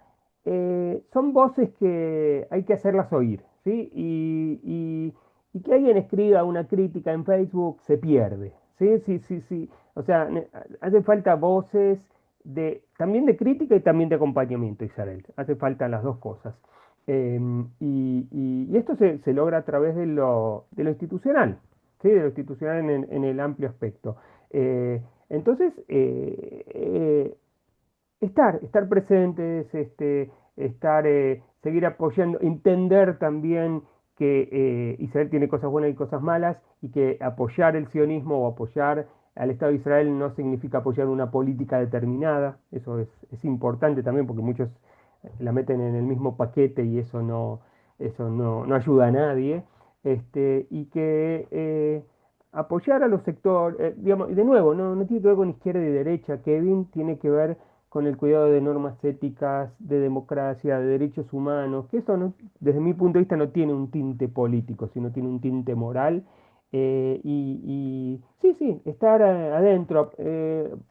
son voces que hay que hacerlas oír, ¿sí? Y que alguien escriba una crítica en Facebook se pierde, ¿sí? Sí, sí, sí. O sea, hace falta voces también de crítica y también de acompañamiento, Isabel. Hace falta las dos cosas. Y esto se logra a través de lo institucional, ¿sí? De lo institucional en el amplio aspecto. Entonces, estar presentes, seguir apoyando, entender también que Israel tiene cosas buenas y cosas malas y que apoyar el sionismo o apoyar al Estado de Israel no significa apoyar una política determinada. Eso es importante también porque muchos la meten en el mismo paquete y eso no ayuda a nadie. Y que apoyar a los sectores, digamos, y de nuevo, no tiene que ver con izquierda y derecha, Kevin, tiene que ver con el cuidado de normas éticas, de democracia, de derechos humanos, que eso desde mi punto de vista no tiene un tinte político, sino tiene un tinte moral. Y sí, sí, estar adentro,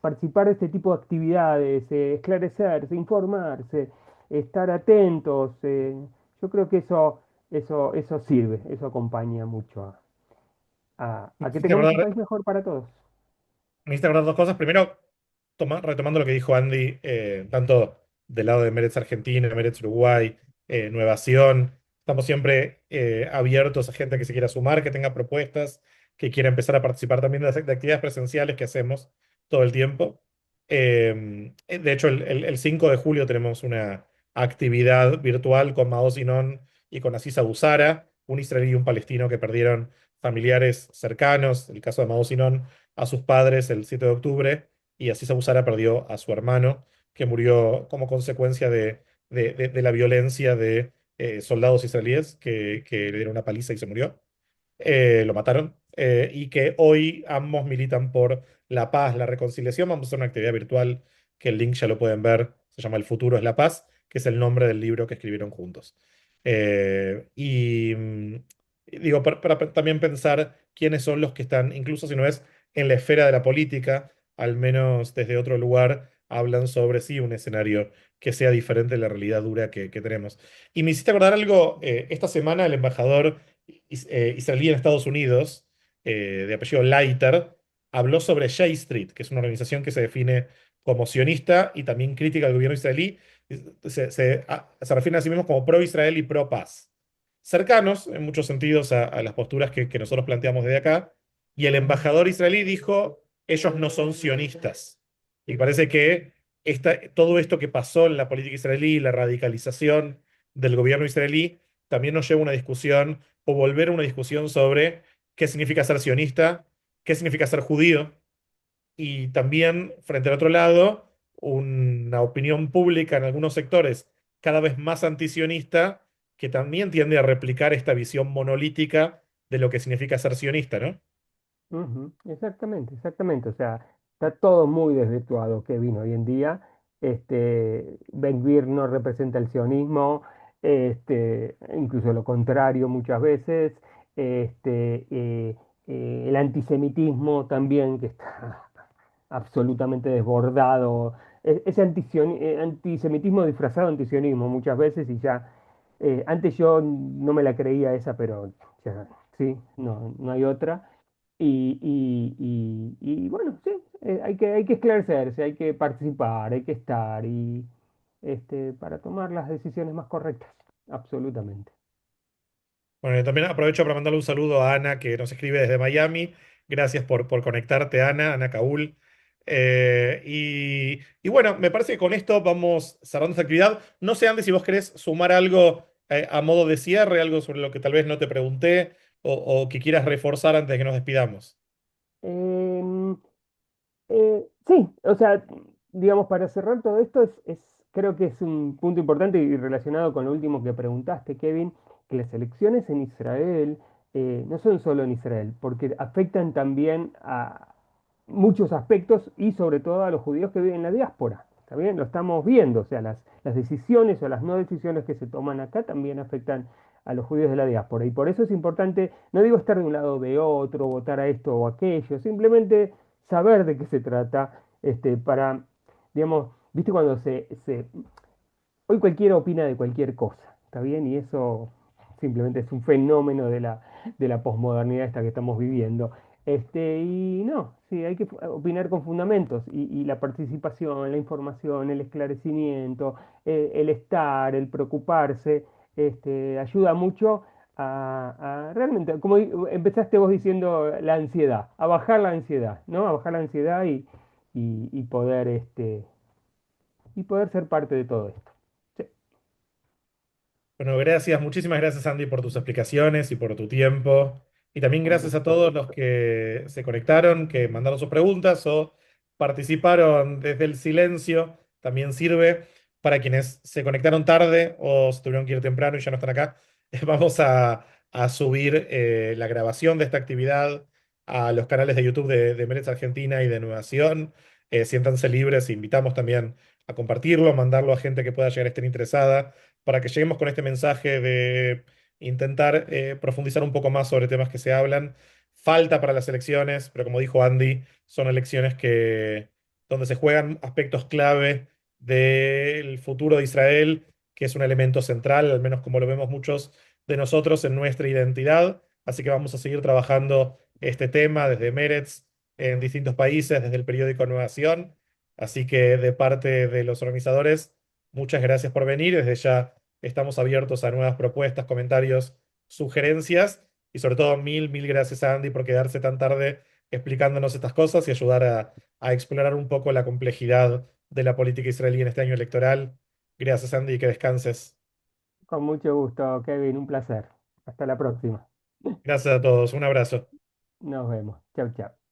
participar de este tipo de actividades, esclarecerse, informarse, estar atentos, yo creo que eso sirve, eso acompaña mucho Me a que hiciste tengamos un acordar, país mejor para todos. me hiciste acordar dos cosas. Primero, retomando lo que dijo Andy, tanto del lado de Meretz Argentina, Meretz Uruguay, Nueva Sion, estamos siempre abiertos a gente que se quiera sumar, que tenga propuestas, que quiera empezar a participar también de actividades presenciales que hacemos todo el tiempo. De hecho, el 5 de julio tenemos una actividad virtual con Mao Zinon y con Aziz Abusara, un israelí y un palestino que perdieron familiares cercanos, el caso de Mao Zinon, a sus padres el 7 de octubre y así Sabusara perdió a su hermano, que murió como consecuencia de la violencia de soldados israelíes que le dieron una paliza y se murió. Lo mataron. Y que hoy ambos militan por la paz, la reconciliación. Vamos a hacer una actividad virtual que el link ya lo pueden ver. Se llama El futuro es la paz, que es el nombre del libro que escribieron juntos. Y digo, para también pensar quiénes son los que están, incluso si no es en la esfera de la política, al menos desde otro lugar, hablan sobre sí un escenario que sea diferente de la realidad dura que tenemos. Y me hiciste acordar algo, esta semana el embajador israelí en Estados Unidos, de apellido Leiter, habló sobre J Street, que es una organización que se define como sionista y también crítica al gobierno israelí. Se refieren a sí mismos como pro-Israel y pro-paz. cercanos en muchos sentidos a las posturas que nosotros planteamos desde acá. Y el embajador israelí dijo, ellos no son sionistas. Y parece que todo esto que pasó en la política israelí, la radicalización del gobierno israelí, también nos lleva a una discusión o volver a una discusión sobre qué significa ser sionista, qué significa ser judío, y también, frente al otro lado, una opinión pública en algunos sectores cada vez más antisionista que también tiende a replicar esta visión monolítica de lo que significa ser sionista, ¿no? Ujú, exactamente, exactamente. O sea, está todo muy desvirtuado, Kevin, hoy en día. Ben-Gvir no representa el sionismo, incluso lo contrario muchas veces. Este, eh, el antisemitismo también, que está absolutamente desbordado. Ese antisemitismo disfrazado de antisionismo muchas veces y ya, antes yo no me la creía esa, pero ya, sí, no hay otra. Y bueno, sí, hay que esclarecerse, hay que participar, hay que estar para tomar las decisiones más correctas. Absolutamente. Bueno, y también aprovecho para mandarle un saludo a Ana, que nos escribe desde Miami. Gracias por conectarte, Ana Kaul. Y bueno, me parece que con esto vamos cerrando esta actividad. No sé, Andy, si vos querés sumar algo a modo de cierre, algo sobre lo que tal vez no te pregunté o que quieras reforzar antes de que nos despidamos. Em, sí, o sea, digamos, para cerrar todo esto, creo que es un punto importante y relacionado con lo último que preguntaste, Kevin, que las elecciones en Israel no son solo en Israel, porque afectan también a muchos aspectos y sobre todo a los judíos que viven en la diáspora. ¿Está bien? Lo estamos viendo, o sea, las decisiones o las no decisiones que se toman acá también afectan a los judíos de la diáspora. Y por eso es importante, no digo estar de un lado o de otro, votar a esto o aquello, simplemente saber de qué se trata, para, digamos, viste cuando hoy cualquiera opina de cualquier cosa, ¿está bien? Y eso simplemente es un fenómeno de la posmodernidad esta que estamos viviendo. Y no, sí, hay que opinar con fundamentos y la participación, la información, el esclarecimiento, el estar, el preocuparse, ayuda mucho a realmente, como empezaste vos diciendo, la ansiedad, a bajar la ansiedad, ¿no? A bajar la ansiedad y poder ser parte de todo esto. Sí. Bueno, gracias, muchísimas gracias, Andy, por tus explicaciones y por tu tiempo. Y también Con gracias a gusto. todos los que se conectaron, que mandaron sus preguntas o participaron desde el silencio. También sirve para quienes se conectaron tarde o se tuvieron que ir temprano y ya no están acá. Vamos a subir la grabación de esta actividad a los canales de YouTube de Meretz Argentina y de Nuevación. Siéntanse libres, invitamos también a compartirlo, mandarlo a gente que pueda llegar a estar interesada para que lleguemos con este mensaje de intentar profundizar un poco más sobre temas que se hablan. Falta para las elecciones, pero como dijo Andy, son elecciones donde se juegan aspectos clave del futuro de Israel, que es un elemento central, al menos como lo vemos muchos de nosotros en nuestra identidad. Así que vamos a seguir trabajando este tema desde Meretz en distintos países, desde el periódico Nuevación. Así que de parte de los organizadores, muchas gracias por venir. Desde ya estamos abiertos a nuevas propuestas, comentarios, sugerencias y sobre todo mil gracias a Andy por quedarse tan tarde explicándonos estas cosas y ayudar a explorar un poco la complejidad de la política israelí en este año electoral. Gracias, Andy, y que descanses. Con mucho gusto, Kevin, un placer. Hasta la próxima. Gracias a todos. Un abrazo. Nos vemos. Chau, chau.